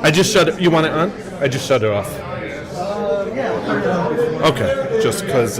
I just shut it. You want it on? I just shut it off. Okay, just because.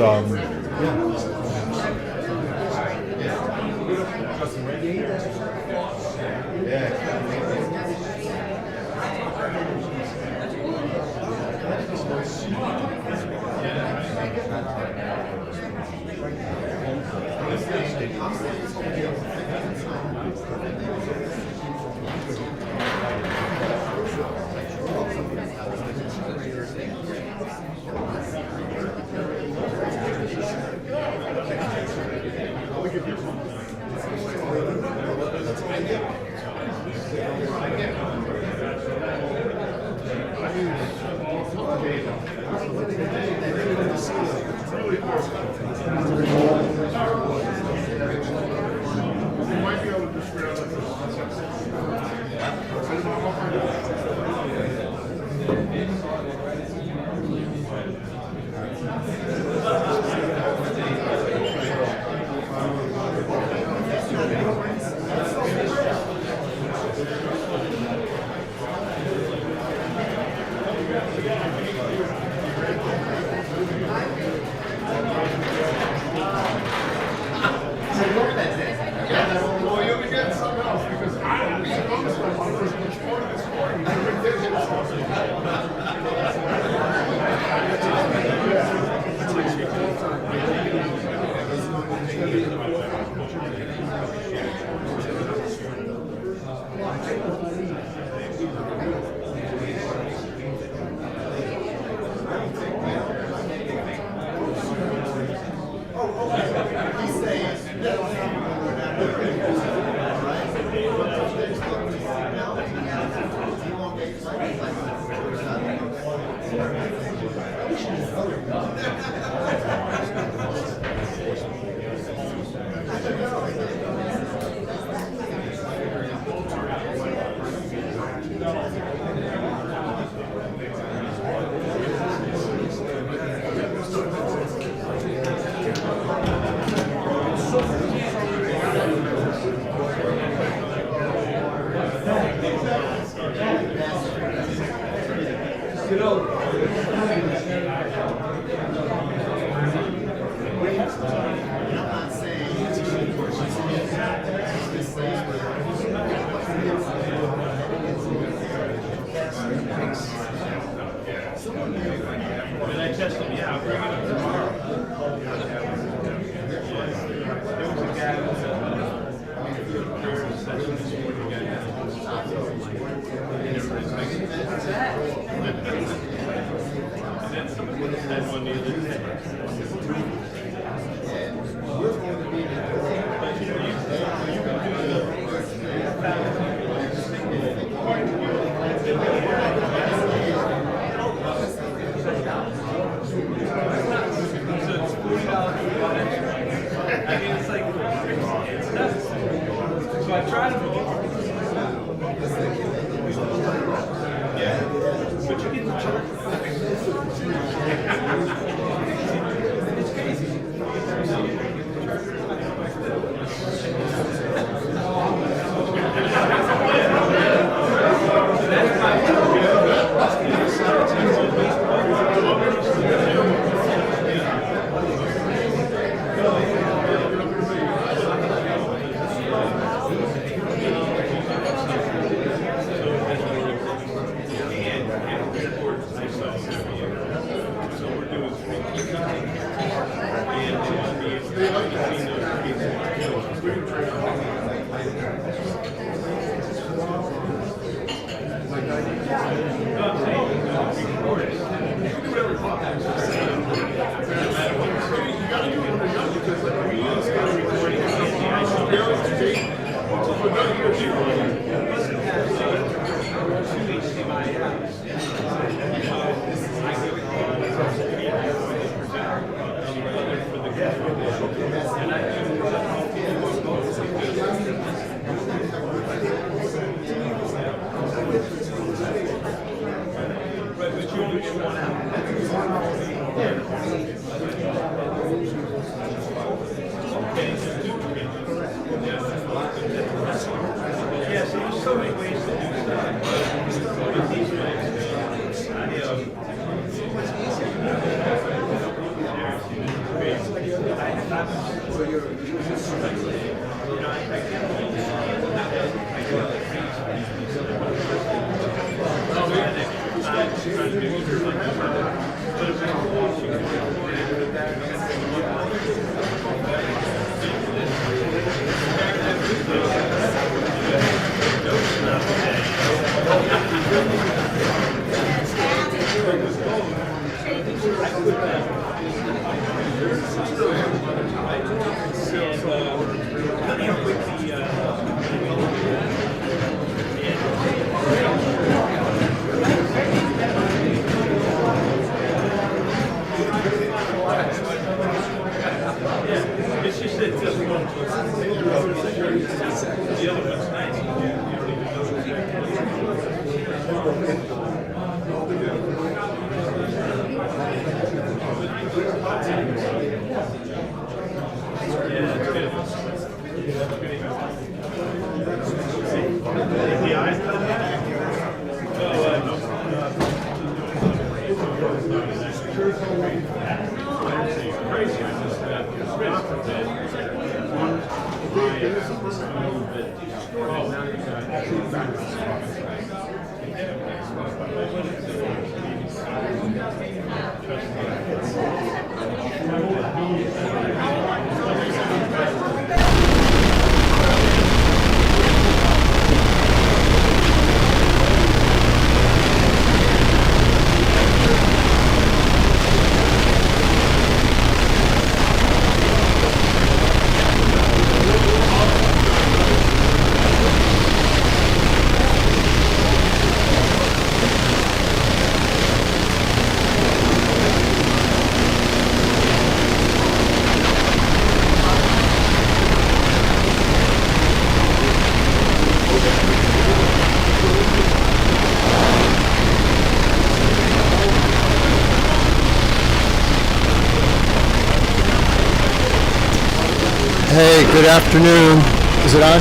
Hey, good afternoon. Is it on?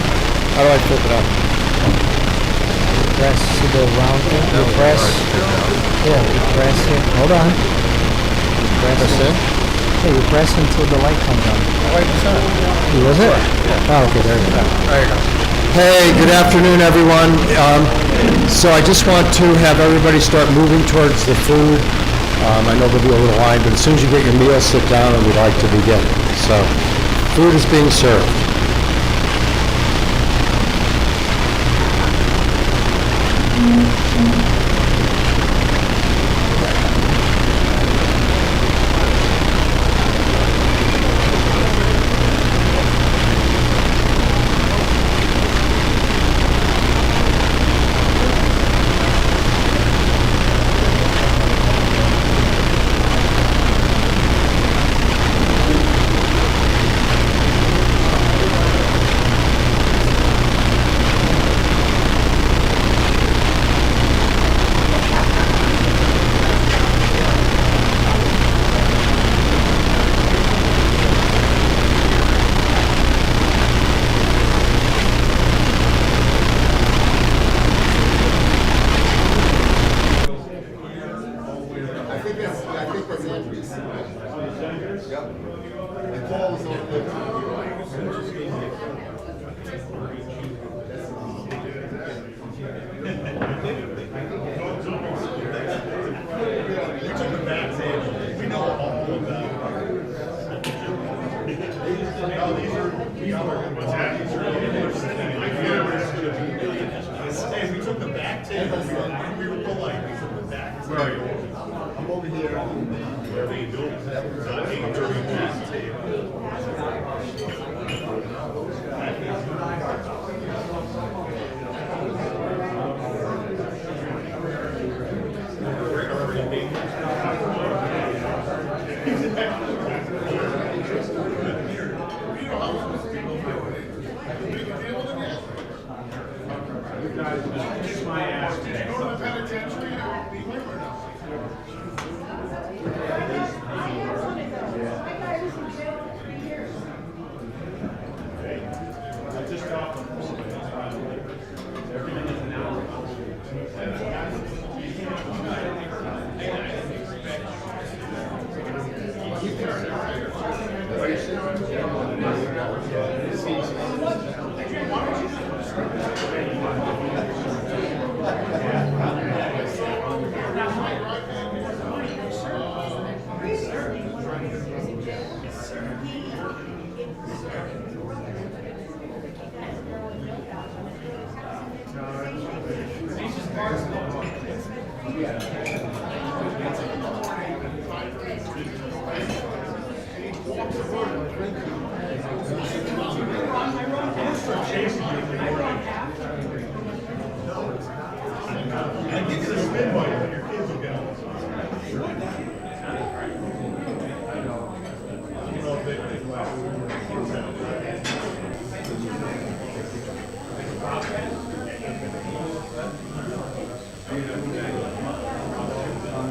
How do I flip it up? Press to go round it. You press. Yeah, you press it. Hold on. Press it. Hey, you press until the light comes on. Wait, it's on. Was it? Yeah. Oh, okay, there you go. There you go. Hey, good afternoon, everyone. So I just want to have everybody start moving towards the food. I know there'll be a little line, but as soon as you get your meal, sit down, and we'd like to begin. So, food is being served.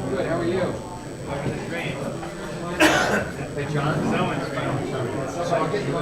Good, how are you? Hey, John? So I'll get you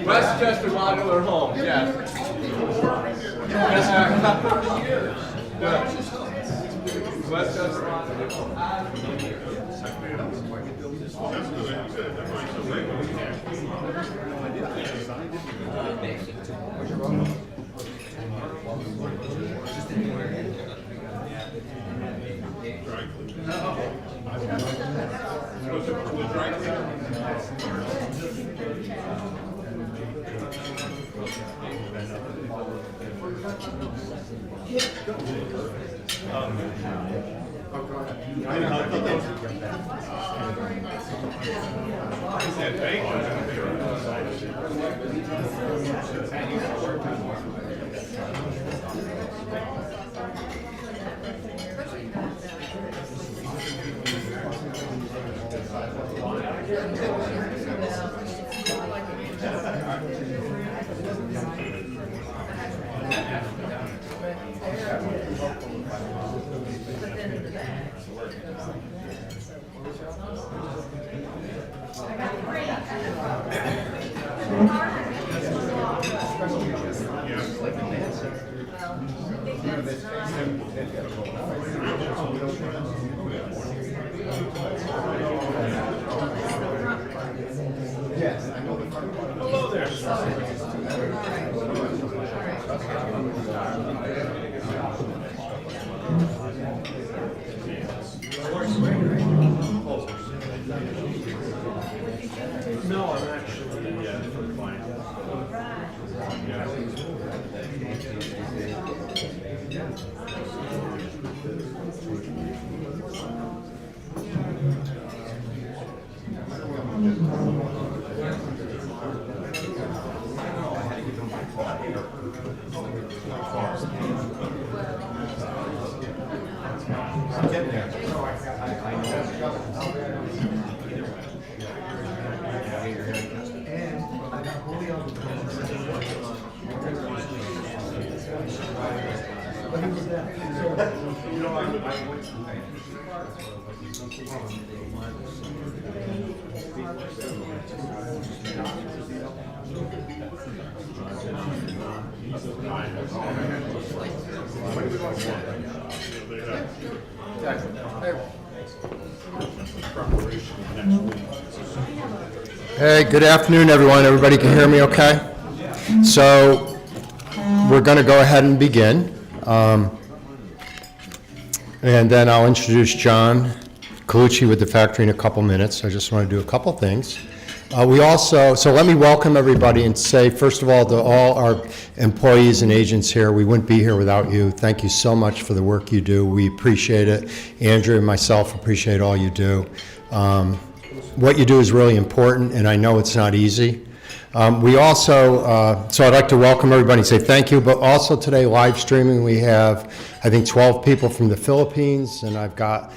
Westchester Modular Home, yes. Westchester Modular Home. No, I'm actually, for the client. Hey, good afternoon, everyone. Everybody can hear me okay? So we're going to go ahead and begin. And then I'll introduce John Colucci with the factory in a couple minutes. I just want to do a couple things. So let me welcome everybody and say, first of all, to all our employees and agents here, we wouldn't be here without you. Thank you so much for the work you do. We appreciate it. Andrew and myself appreciate all you do. What you do is really important, and I know it's not easy. We also, so I'd like to welcome everybody and say thank you, but also today live streaming, we have, I think, 12 people from the Philippines, and I've got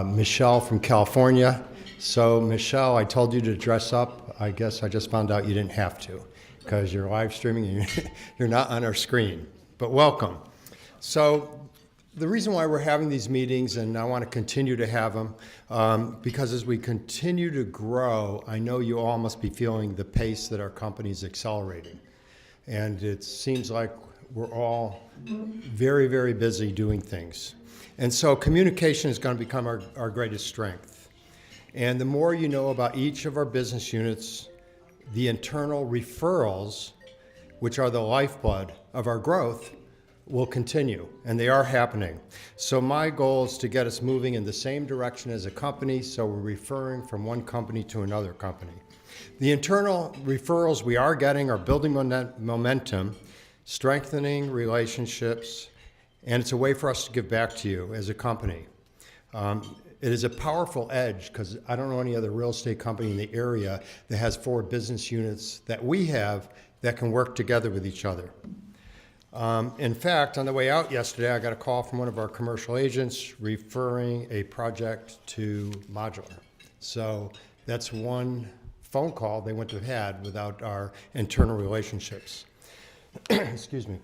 Michelle from California. So Michelle, I told you to dress up. I guess I just found out you didn't have to because you're live streaming and you're not on our screen, but welcome. So the reason why we're having these meetings, and I want to continue to have them, because as we continue to grow, I know you all must be feeling the pace that our company is accelerating. And it seems like we're all very, very busy doing things. And so communication is going to become our greatest strength. And the more you know about each of our business units, the internal referrals, which are the lifeblood of our growth, will continue, and they are happening. So my goal is to get us moving in the same direction as a company, so we're referring from one company to another company. The internal referrals we are getting are building momentum, strengthening relationships, and it's a way for us to give back to you as a company. It is a powerful edge because I don't know any other real estate company in the area that has 4 business units that we have that can work together with each other. In fact, on the way out yesterday, I got a call from one of our commercial agents referring a project to Modular. So that's one phone call they wouldn't have had without our internal relationships. Excuse me.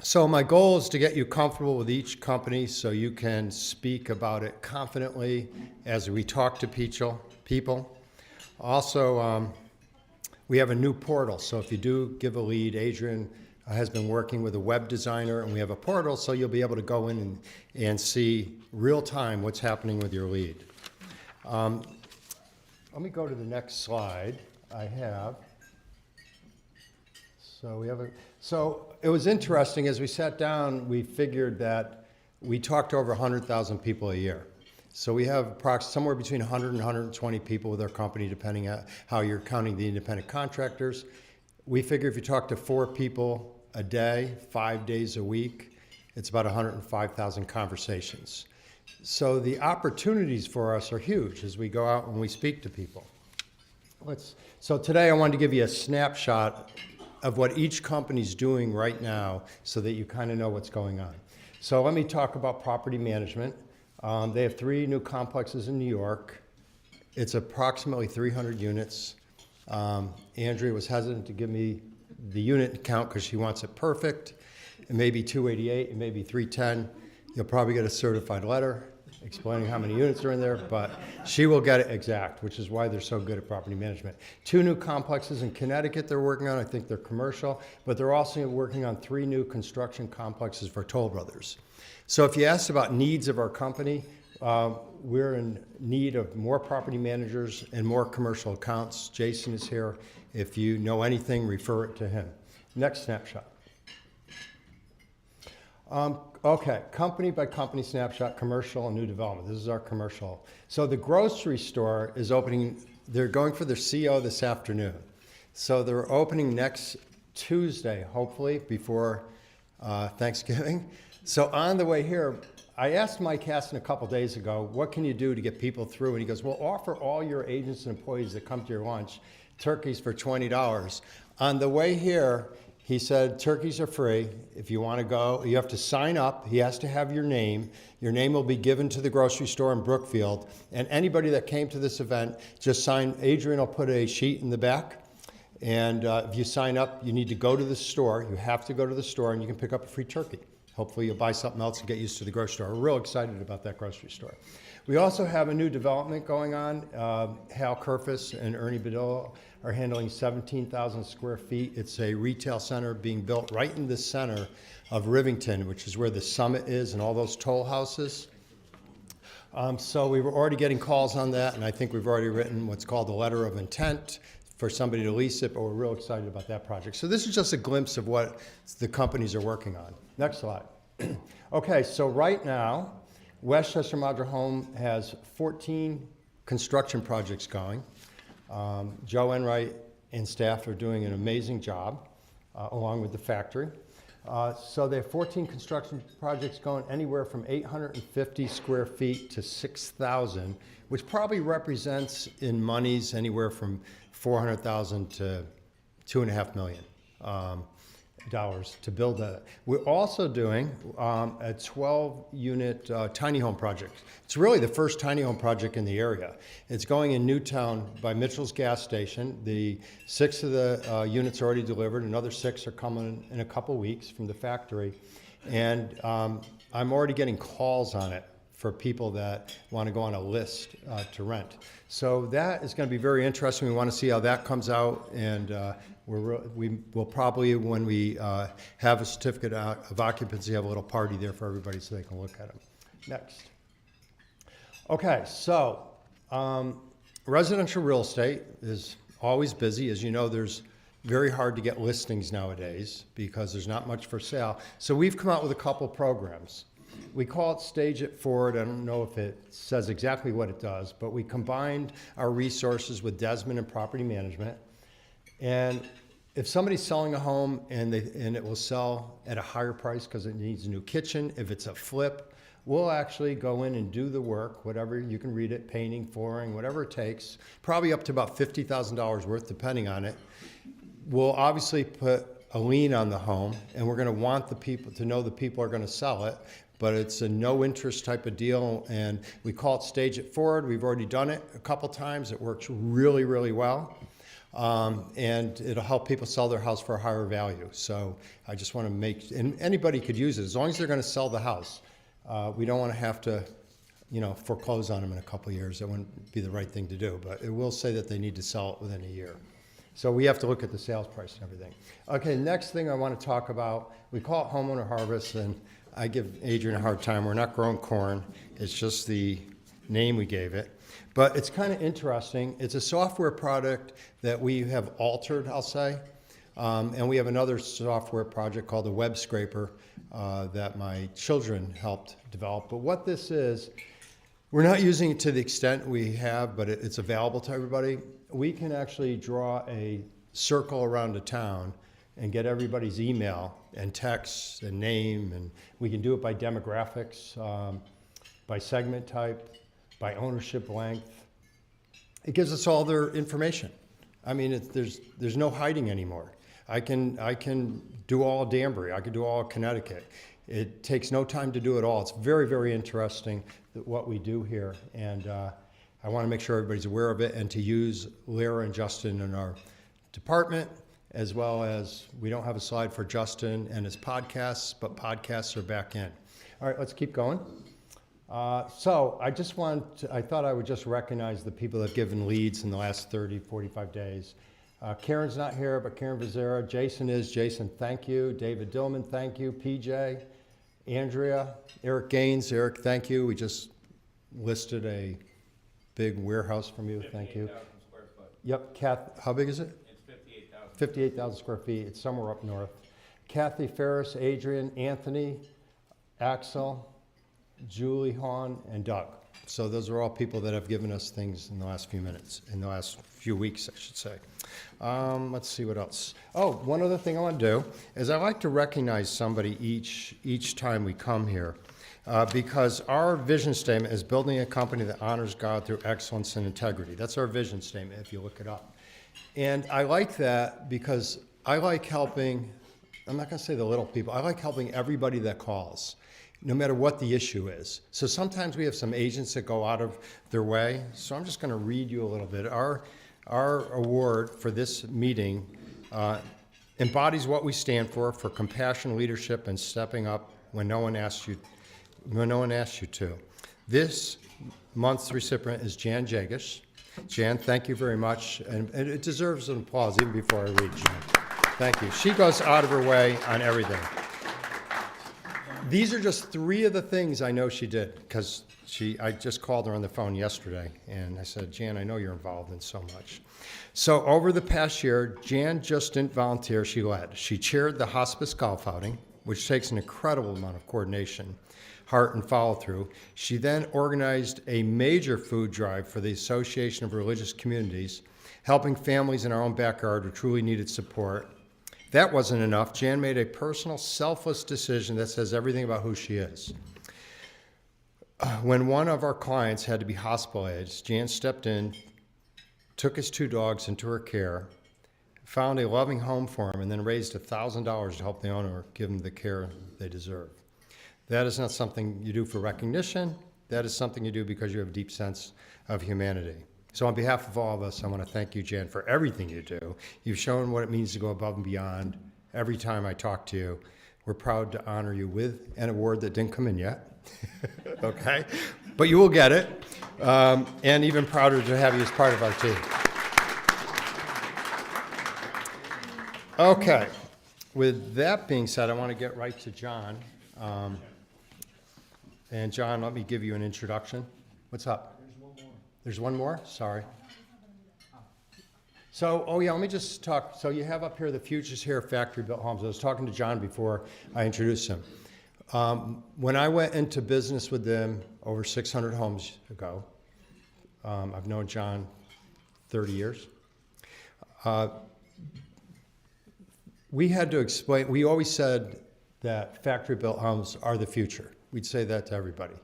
So my goal is to get you comfortable with each company so you can speak about it confidently as we talk to people. Also, we have a new portal, so if you do give a lead, Adrian has been working with a web designer, and we have a portal so you'll be able to go in and see real time what's happening with your lead. let me go to the next slide. I have. So it was interesting, as we sat down, we figured that we talk to over 100,000 people a year. So we have approximately somewhere between 100 and 120 people with our company, depending on how you're counting the independent contractors. We figure if you talk to 4 people a day, 5 days a week, it's about 105,000 conversations. So the opportunities for us are huge as we go out and we speak to people. So today I wanted to give you a snapshot of what each company's doing right now so that you kind of know what's going on. So let me talk about property management. They have 3 new complexes in New York. It's approximately 300 units. Andrea was hesitant to give me the unit count because she wants it perfect. It may be 288, it may be 310. You'll probably get a certified letter explaining how many units are in there, but she will get it exact, which is why they're so good at property management. 2 new complexes in Connecticut they're working on. I think they're commercial, but they're also working on 3 new construction complexes for Toll Brothers. So if you asked about needs of our company, we're in need of more property managers and more commercial accounts. Jason is here. If you know anything, refer it to him. Next snapshot. Okay, company by company snapshot, commercial and new development. This is our commercial. So the grocery store is opening, they're going for their CO this afternoon. So they're opening next Tuesday, hopefully, before Thanksgiving. So on the way here, I asked Mike Hassan a couple days ago, what can you do to get people through? And he goes, well, offer all your agents and employees that come to your lunch turkeys for $20. On the way here, he said, turkeys are free. If you want to go, you have to sign up. He has to have your name. Your name will be given to the grocery store in Brookfield. And anybody that came to this event, just sign. Adrian will put a sheet in the back. And if you sign up, you need to go to the store. You have to go to the store, and you can pick up a free turkey. Hopefully you'll buy something else and get used to the grocery store. We're real excited about that grocery store. We also have a new development going on. Hal Kerfus and Ernie Badillo are handling 17,000 square feet. It's a retail center being built right in the center of Rivington, which is where the Summit is and all those toll houses. So we were already getting calls on that, and I think we've already written what's called a letter of intent for somebody to lease it, but we're real excited about that project. So this is just a glimpse of what the companies are working on. Next slide. Okay, so right now, Westchester Modular Home has 14 construction projects going. Joe Enright and staff are doing an amazing job, along with the factory. So they have 14 construction projects going, anywhere from 850 square feet to 6,000, which probably represents in monies anywhere from 400,000 to $2.5 million dollars to build that. We're also doing a 12-unit tiny home project. It's really the first tiny home project in the area. It's going in Newtown by Mitchell's gas station. The 6 of the units are already delivered. Another 6 are coming in a couple weeks from the factory. And I'm already getting calls on it for people that want to go on a list to rent. So that is going to be very interesting. We want to see how that comes out, and we will probably, when we have a certificate of occupancy, have a little party there for everybody so they can look at them. Next. Okay, so residential real estate is always busy. As you know, there's very hard to get listings nowadays because there's not much for sale. So we've come out with a couple programs. We call it Stage It Forward. I don't know if it says exactly what it does, but we combined our resources with Desmond and Property Management. And if somebody's selling a home and it will sell at a higher price because it needs a new kitchen, if it's a flip, we'll actually go in and do the work, whatever, you can read it, painting, flooring, whatever it takes, probably up to about $50,000 worth, depending on it. We'll obviously put a lien on the home, and we're going to want the people to know the people are going to sell it, but it's a no interest type of deal, and we call it Stage It Forward. We've already done it a couple times. It works really, really well. And it'll help people sell their house for a higher value. So I just want to make, and anybody could use it as long as they're going to sell the house. We don't want to have to, foreclose on them in a couple of years. That wouldn't be the right thing to do, but it will say that they need to sell it within a year. So we have to look at the sales price and everything. Okay, next thing I want to talk about, we call it homeowner harvest, and I give Adrian a hard time. We're not growing corn. It's just the name we gave it. But it's kind of interesting. It's a software product that we have altered, I'll say. And we have another software project called the Web Scraper that my children helped develop. But what this is, we're not using it to the extent we have, but it's available to everybody. We can actually draw a circle around a town and get everybody's email and text and name, and we can do it by demographics, by segment type, by ownership length. It gives us all their information. I mean, there's no hiding anymore. I can do all Danbury. I can do all Connecticut. It takes no time to do it all. It's very, very interesting what we do here, and I want to make sure everybody's aware of it and to use Lyra and Justin in our department, as well as we don't have a slide for Justin and his podcasts, but podcasts are back in. All right, let's keep going. So I thought I would just recognize the people that have given leads in the last 30, 45 days. Karen's not here, but Karen Vizera. Jason is. Jason, thank you. David Dillman, thank you. PJ, Andrea, Eric Gaines. Eric, thank you. We just listed a big warehouse from you. Thank you. 58,000 square foot. Yep. Kath, how big is it? It's 58,000. 58,000 square feet. It's somewhere up north. Kathy Ferris, Adrian, Anthony, Axel, Julie Hahn, and Doug. So those are all people that have given us things in the last few weeks, I should say. Let's see what else. Oh, one other thing I want to do is I like to recognize somebody each time we come here, because our vision statement is building a company that honors God through excellence and integrity. That's our vision statement if you look it up. And I like that because I like helping, I'm not going to say the little people, I like helping everybody that calls, no matter what the issue is. So sometimes we have some agents that go out of their way. So I'm just going to read you a little bit. Our award for this meeting embodies what we stand for compassion, leadership, and stepping up when no one asks you to. This month's recipient is Jan Jagish. Jan, thank you very much. And it deserves an applause even before I read Jan. Thank you. She goes out of her way on everything. These are just three of the things I know she did, because I just called her on the phone yesterday, and I said, Jan, I know you're involved in so much. So over the past year, Jan just didn't volunteer, she led. She chaired the hospice golf outing, which takes an incredible amount of coordination, heart, and follow-through. She then organized a major food drive for the Association of Religious Communities, helping families in our own backyard who truly needed support. That wasn't enough. Jan made a personal, selfless decision that says everything about who she is. When one of our clients had to be hospitalized, Jan stepped in, took his 2 dogs into her care, found a loving home for him, and then raised $1,000 to help the owner give them the care they deserve. That is not something you do for recognition. That is something you do because you have a deep sense of humanity. So on behalf of all of us, I want to thank you, Jan, for everything you do. You've shown what it means to go above and beyond. Every time I talk to you, we're proud to honor you with an award that didn't come in yet, okay? But you will get it, and even prouder to have you as part of our team. Okay, with that being said, I want to get right to John. And John, let me give you an introduction. What's up? There's one more? Sorry. So, let me just talk. So you have up here the Futures Here factory-built homes. I was talking to John before I introduced him. When I went into business with them over 600 homes ago, I've known John 30 years. We had to explain, we always said that factory-built homes are the future. We'd say that to everybody.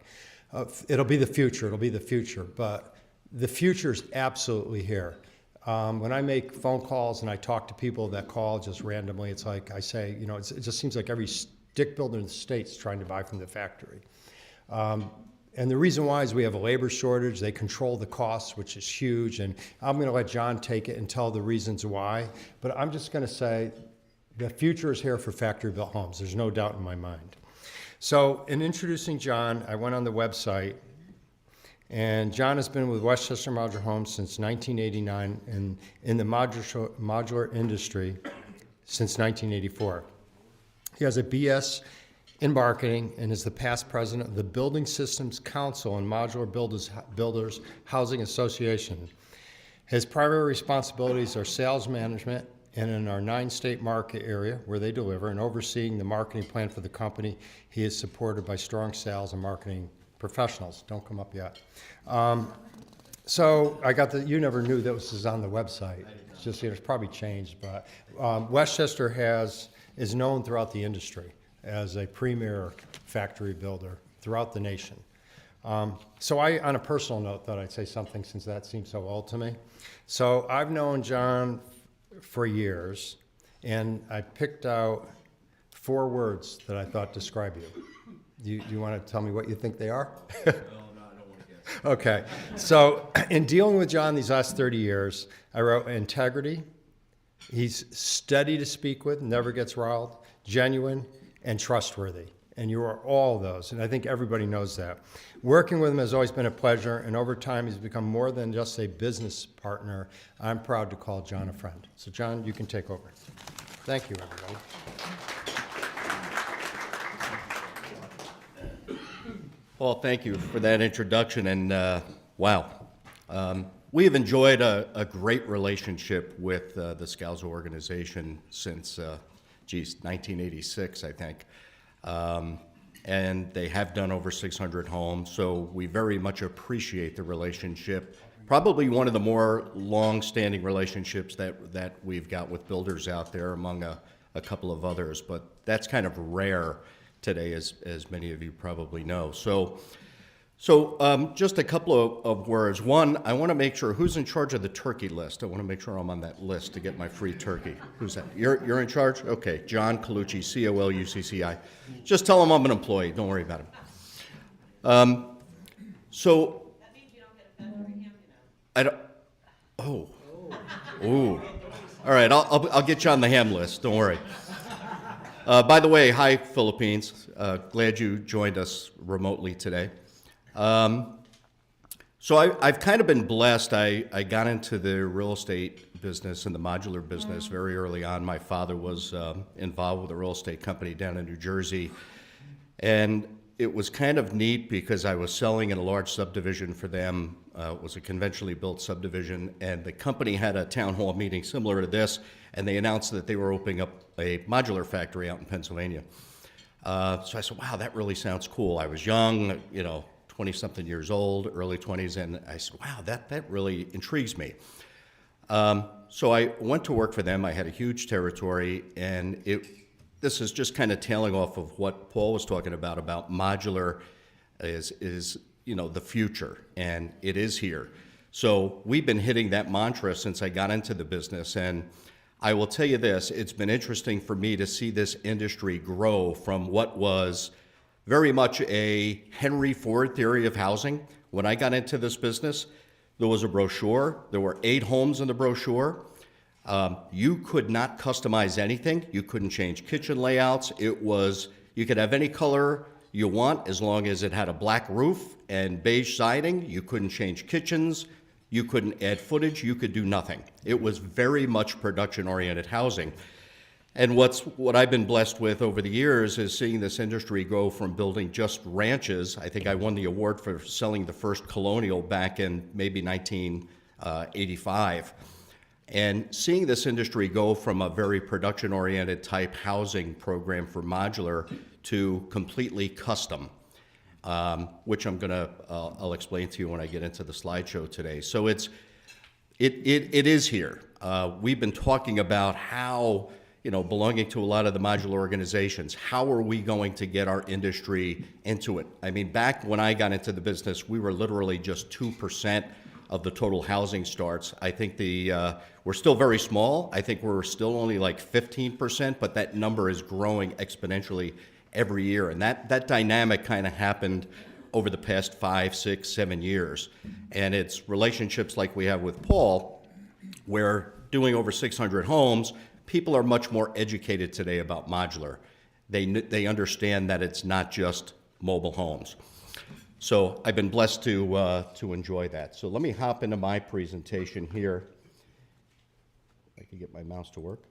It'll be the future, but the future is absolutely here. When I make phone calls and I talk to people that call just randomly, it's like I say, it just seems like every stick builder in the state's trying to buy from the factory. And the reason why is we have a labor shortage. They control the costs, which is huge. And I'm going to let John take it and tell the reasons why. But I'm just going to say the future is here for factory-built homes. There's no doubt in my mind. So in introducing John, I went on the website, and John has been with Westchester Modular Homes since 1989 and in the modular industry since 1984. He has a BS in marketing and is the past president of the Building Systems Council and Modular Builders Housing Association. His primary responsibilities are sales management and in our 9-state market area where they deliver and overseeing the marketing plan for the company. He is supported by strong sales and marketing professionals. Don't come up yet. So I got you never knew that this is on the website. It's just, it's probably changed, but Westchester is known throughout the industry as a premier factory builder throughout the nation. So on a personal note, thought I'd say something since that seems so old to me. So I've known John for years, and I picked out 4 words that I thought describe you. Do you want to tell me what you think they are? No, I don't want to guess. Okay. So in dealing with John these last 30 years, I wrote integrity. He's steady to speak with, never gets riled, genuine, and trustworthy. And you are all of those, and I think everybody knows that. Working with him has always been a pleasure, and over time he's become more than just a business partner. I'm proud to call John a friend. So John, you can take over. Thank you, everybody. Well, thank you for that introduction, and wow. We have enjoyed a great relationship with the Scalzo organization since, 1986, I think. And they have done over 600 homes, so we very much appreciate the relationship. Probably one of the more long-standing relationships that we've got with builders out there, among a couple of others, but that's kind of rare today, as many of you probably know. So just a couple of words. One, I want to make sure, who's in charge of the turkey list? I want to make sure I'm on that list to get my free turkey. Who's that? You're in charge? Okay, John Colucci, C-O-L-U-C-C-I. Just tell him I'm an employee. Don't worry about him. That means you don't get a factory ham, I don't. Oh. Ooh. All right, I'll get you on the ham list. Don't worry. By the way, hi Philippines. Glad you joined us remotely today. So I've kind of been blessed. I got into the real estate business and the modular business very early on. My father was involved with a real estate company down in New Jersey. And it was kind of neat because I was selling in a large subdivision for them. It was a conventionally built subdivision. And the company had a town hall meeting similar to this. And they announced that they were opening up a modular factory out in Pennsylvania. So I said, wow, that really sounds cool. I was young, 20-something years old, early 20s, and I said, wow, that really intrigues me. So I went to work for them. I had a huge territory, and this is just kind of tailing off of what Paul was talking about modular is the future, and it is here. So we've been hitting that mantra since I got into the business, and I will tell you this, it's been interesting for me to see this industry grow from what was very much a Henry Ford theory of housing. When I got into this business, there was a brochure. There were 8 homes in the brochure. You could not customize anything. You couldn't change kitchen layouts. You could have any color you want as long as it had a black roof and beige siding. You couldn't change kitchens. You couldn't add footage. You could do nothing. It was very much production-oriented housing. And what I've been blessed with over the years is seeing this industry go from building just ranches. I think I won the award for selling the first colonial back in maybe 1985. And seeing this industry go from a very production-oriented type housing program for modular to completely custom, which I'll explain to you when I get into the slideshow today. So it is here. We've been talking about how, belonging to a lot of the modular organizations, how are we going to get our industry into it? I mean, back when I got into the business, we were literally just 2% of the total housing starts. I think we're still very small. I think we're still only like 15%, but that number is growing exponentially every year. And that dynamic kind of happened over the past 5, 6, 7 years. And it's relationships like we have with Paul, where doing over 600 homes, people are much more educated today about modular. They understand that it's not just mobile homes. So I've been blessed to enjoy that. So let me hop into my presentation here. If I can get my mouse to work.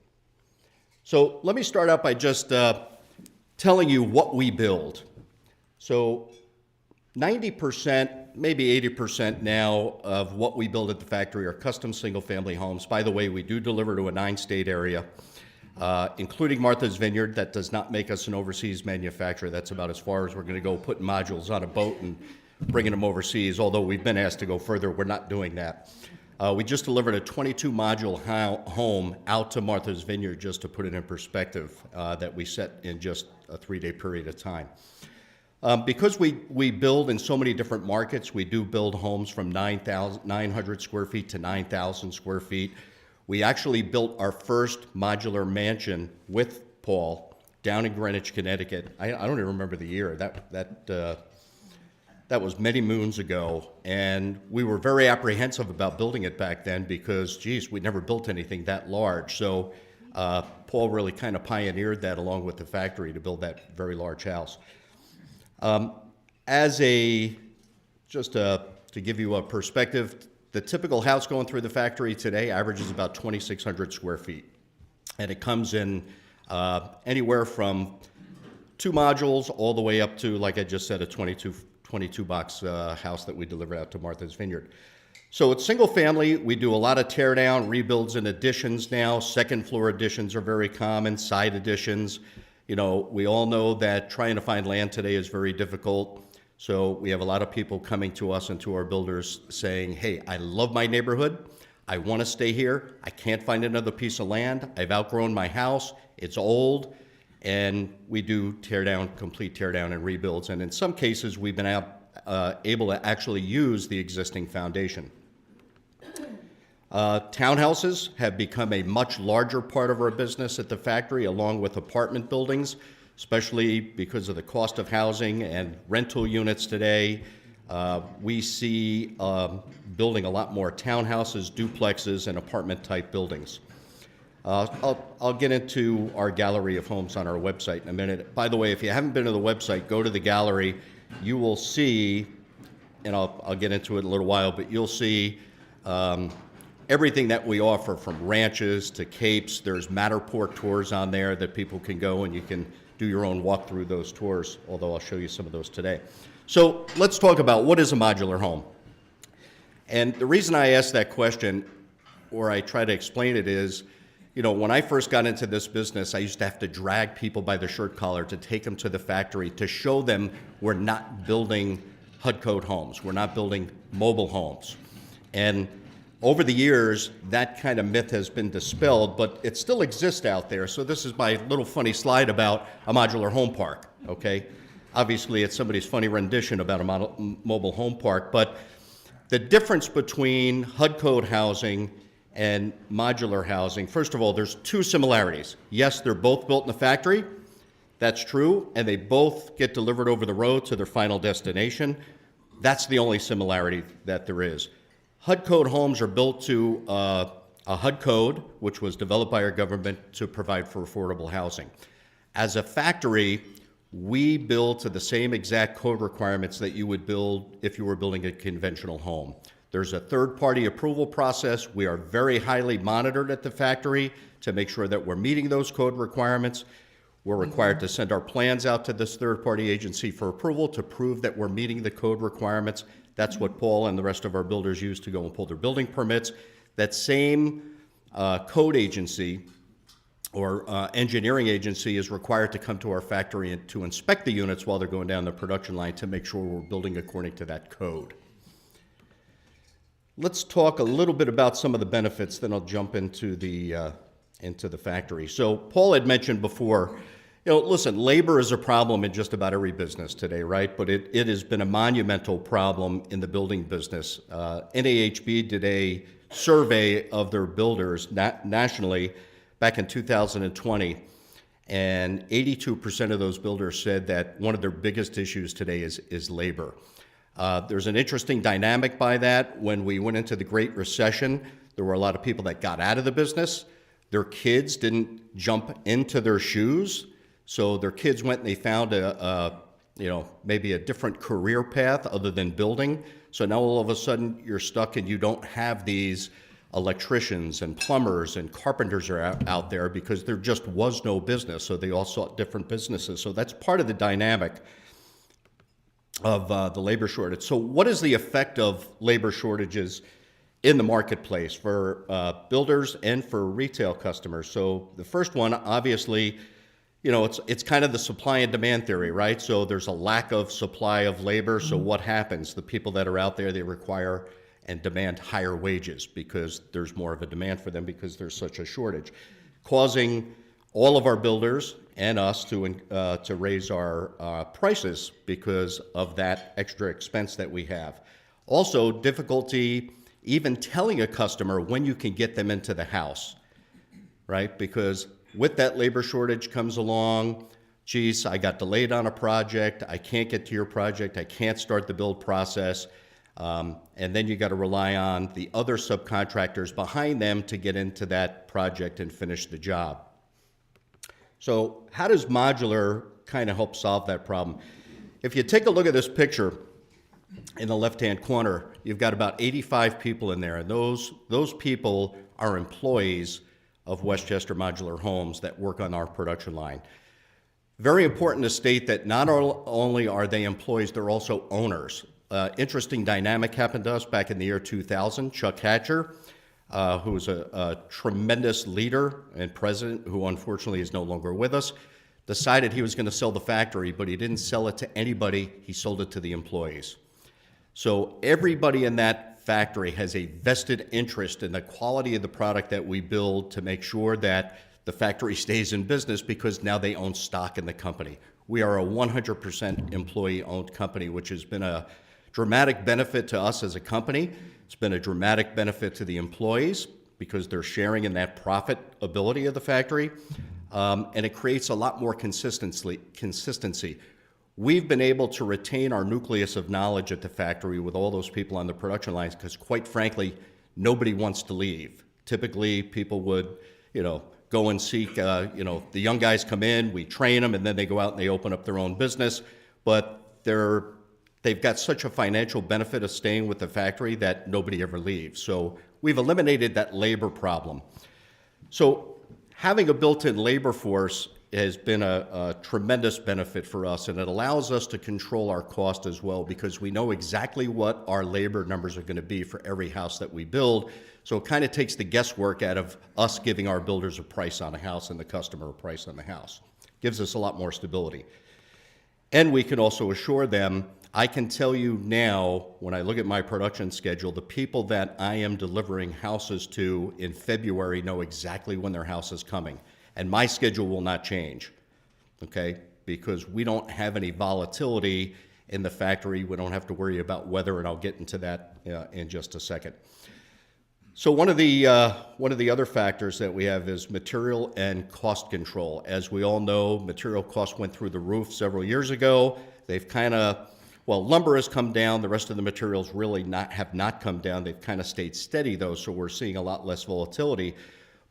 So let me start out by just telling you what we build. So 90%, maybe 80% now of what we build at the factory are custom single-family homes. By the way, we do deliver to a 9-state area, including Martha's Vineyard. That does not make us an overseas manufacturer. That's about as far as we're going to go, putting modules on a boat and bringing them overseas, although we've been asked to go further. We're not doing that. We just delivered a 22-module home out to Martha's Vineyard, just to put it in perspective, that we set in just a 3-day period of time. Because we build in so many different markets, we do build homes from 900 square feet to 9,000 square feet. We actually built our first modular mansion with Paul down in Greenwich, Connecticut. I don't even remember the year. That was many moons ago, and we were very apprehensive about building it back then because, geez, we never built anything that large. So Paul really kind of pioneered that along with the factory to build that very large house. To give you a perspective, the typical house going through the factory today averages about 2,600 square feet. And it comes in anywhere from 2 modules all the way up to, like I just said, a 22-box house that we delivered out to Martha's Vineyard. So it's single family. We do a lot of tear down, rebuilds, and additions now. Second floor additions are very common, side additions. You know, we all know that trying to find land today is very difficult. So we have a lot of people coming to us and to our builders saying, hey, I love my neighborhood. I want to stay here. I can't find another piece of land. I've outgrown my house. It's old. And we do complete tear down and rebuilds. And in some cases, we've been able to actually use the existing foundation. Townhouses have become a much larger part of our business at the factory, along with apartment buildings, especially because of the cost of housing and rental units today. We see building a lot more townhouses, duplexes, and apartment-type buildings. I'll get into our gallery of homes on our website in a minute. By the way, if you haven't been to the website, go to the gallery. You will see, and I'll get into it in a little while, but you'll see everything that we offer, from ranches to capes. There's Matterport tours on there that people can go, and you can do your own walk through those tours, although I'll show you some of those today. So let's talk about what is a modular home. And the reason I ask that question, or I try to explain it, is, you know, when I first got into this business, I used to have to drag people by the shirt collar to take them to the factory to show them we're not building HUD code homes. We're not building mobile homes. And over the years, that kind of myth has been dispelled, but it still exists out there. So this is my little funny slide about a modular home park, okay? Obviously, it's somebody's funny rendition about a mobile home park, but the difference between HUD code housing and modular housing, first of all, there's 2 similarities. Yes, they're both built in the factory. That's true, and they both get delivered over the road to their final destination. That's the only similarity that there is. HUD code homes are built to a HUD code, which was developed by our government to provide for affordable housing. As a factory, we build to the same exact code requirements that you would build if you were building a conventional home. There's a third-party approval process. We are very highly monitored at the factory to make sure that we're meeting those code requirements. We're required to send our plans out to this third-party agency for approval to prove that we're meeting the code requirements. That's what Paul and the rest of our builders use to go and pull their building permits. That same code agency or engineering agency is required to come to our factory and to inspect the units while they're going down the production line to make sure we're building according to that code. Let's talk a little bit about some of the benefits, then I'll jump into the factory. So Paul had mentioned before, you know, listen, labor is a problem in just about every business today, right? But it has been a monumental problem in the building business. NAHB did a survey of their builders nationally back in 2020, and 82% of those builders said that one of their biggest issues today is labor. There's an interesting dynamic by that. When we went into the Great Recession, there were a lot of people that got out of the business. Their kids didn't jump into their shoes, so their kids went and they found maybe a different career path other than building. So now all of a sudden you're stuck and you don't have these electricians and plumbers and carpenters are out there because there just was no business, so they all sought different businesses. So that's part of the dynamic of the labor shortage. So what is the effect of labor shortages in the marketplace for builders and for retail customers? So the first one, obviously, you know, it's kind of the supply and demand theory, right? So there's a lack of supply of labor. So what happens? The people that are out there, they require and demand higher wages because there's more of a demand for them because there's such a shortage, causing all of our builders and us to raise our prices because of that extra expense that we have. Also, difficulty even telling a customer when you can get them into the house, right? Because with that labor shortage comes along, geez, I got delayed on a project, I can't get to your project, I can't start the build process, and then you got to rely on the other subcontractors behind them to get into that project and finish the job. So how does modular kind of help solve that problem? If you take a look at this picture in the left-hand corner, you've got about 85 people in there, and those people are employees of Westchester Modular Homes that work on our production line. Very important to state that not only are they employees, they're also owners. Interesting dynamic happened to us back in the year 2000. Chuck Hatcher, who was a tremendous leader and president, who unfortunately is no longer with us, decided he was going to sell the factory, but he didn't sell it to anybody. He sold it to the employees. So everybody in that factory has a vested interest in the quality of the product that we build to make sure that the factory stays in business because now they own stock in the company. We are a 100% employee-owned company, which has been a dramatic benefit to us as a company. It's been a dramatic benefit to the employees because they're sharing in that profitability of the factory, and it creates a lot more consistency. We've been able to retain our nucleus of knowledge at the factory with all those people on the production lines because, quite frankly, nobody wants to leave. Typically, people would, go and seek, the young guys come in, we train them, and then they go out and they open up their own business. But they've got such a financial benefit of staying with the factory that nobody ever leaves. So we've eliminated that labor problem. So having a built-in labor force has been a tremendous benefit for us, and it allows us to control our cost as well because we know exactly what our labor numbers are going to be for every house that we build. So it kind of takes the guesswork out of us giving our builders a price on a house and the customer a price on the house. Gives us a lot more stability. And we can also assure them, I can tell you now, when I look at my production schedule, the people that I am delivering houses to in February know exactly when their house is coming. And my schedule will not change, okay? Because we don't have any volatility in the factory. We don't have to worry about weather, and I'll get into that in just a second. So one of the other factors that we have is material and cost control. As we all know, material costs went through the roof several years ago. They've lumber has come down. The rest of the materials really have not come down. They've kind of stayed steady, though, so we're seeing a lot less volatility.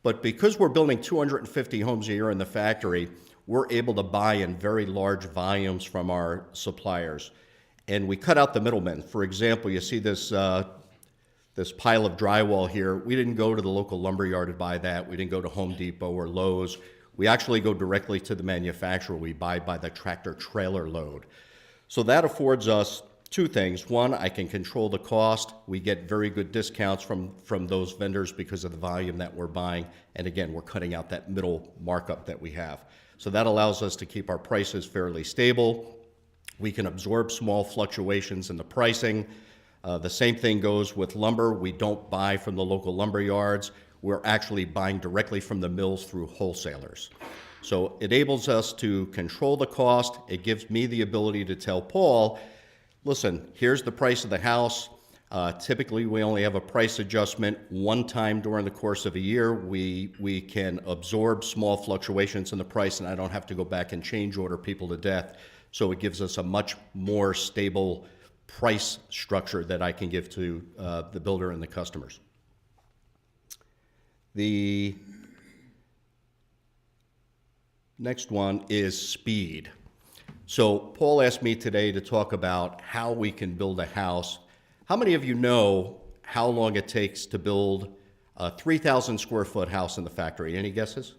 But because we're building 250 homes a year in the factory, we're able to buy in very large volumes from our suppliers. And we cut out the middlemen. For example, you see this pile of drywall here. We didn't go to the local lumber yard to buy that. We didn't go to Home Depot or Lowe's. We actually go directly to the manufacturer. We buy by the tractor trailer load. So that affords us two things. One, I can control the cost. We get very good discounts from those vendors because of the volume that we're buying. And again, we're cutting out that middle markup that we have. So that allows us to keep our prices fairly stable. We can absorb small fluctuations in the pricing. The same thing goes with lumber. We don't buy from the local lumber yards. We're actually buying directly from the mills through wholesalers. So it enables us to control the cost. It gives me the ability to tell Paul, listen, here's the price of the house. Typically, we only have a price adjustment one time during the course of a year. We can absorb small fluctuations in the price, and I don't have to go back and change order people to death. So it gives us a much more stable price structure that I can give to the builder and the customers. The next one is speed. So Paul asked me today to talk about how we can build a house. How many of you know how long it takes to build A 3,000 square foot house in the factory. Any guesses?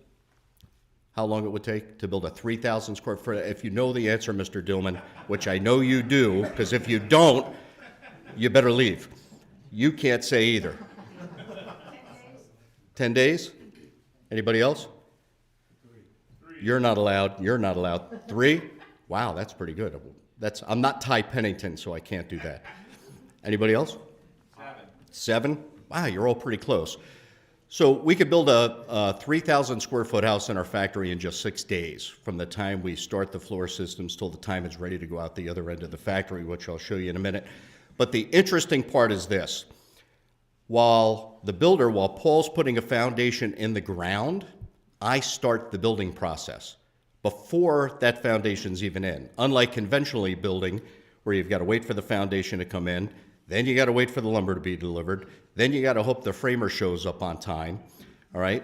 How long it would take to build a 3,000 square foot? If you know the answer, Mr. Dillman, which I know you do, because if you don't, you better leave. You can't say either. 10 days? Anybody else? You're not allowed. You're not allowed. 3? Wow, that's pretty good. I'm not Ty Pennington, so I can't do that. Anybody else? 7? Wow, you're all pretty close. So we could build a 3,000 square foot house in our factory in just 6 days, from the time we start the floor systems till the time it's ready to go out the other end of the factory, which I'll show you in a minute. But the interesting part is this. While Paul's putting a foundation in the ground, I start the building process before that foundation's even in. Unlike conventionally building, where you've got to wait for the foundation to come in, then you got to wait for the lumber to be delivered, then you got to hope the framer shows up on time, all right?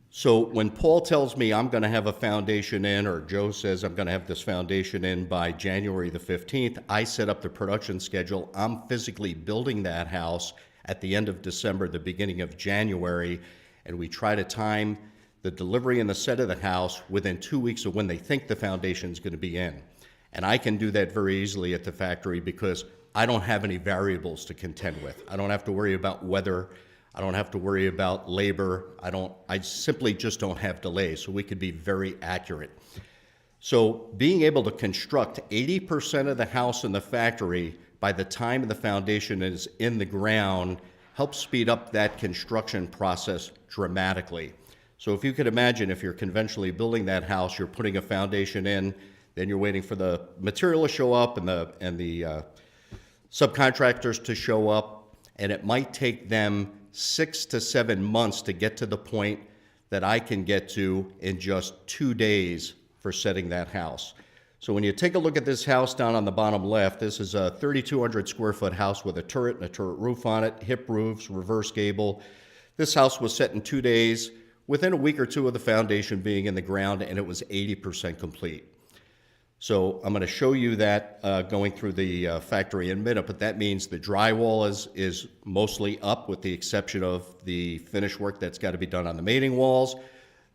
So when Paul tells me I'm going to have a foundation in, or Joe says I'm going to have this foundation in by January the 15th, I set up the production schedule. I'm physically building that house at the end of December, the beginning of January, and we try to time the delivery and the set of the house within 2 weeks of when they think the foundation's going to be in. And I can do that very easily at the factory because I don't have any variables to contend with. I don't have to worry about weather. I don't have to worry about labor. I simply just don't have delays, so we could be very accurate. So being able to construct 80% of the house in the factory by the time the foundation is in the ground helps speed up that construction process dramatically. So if you could imagine, if you're conventionally building that house, you're putting a foundation in, then you're waiting for the material to show up and the subcontractors to show up, and it might take them 6 to 7 months to get to the point that I can get to in just 2 days for setting that house. So when you take a look at this house down on the bottom left, this is a 3,200 square foot house with a turret and a turret roof on it, hip roofs, reverse gable. This house was set in 2 days, within a week or two of the foundation being in the ground, and it was 80% complete. So I'm going to show you that going through the factory in a minute, but that means the drywall is mostly up with the exception of the finish work that's got to be done on the mating walls.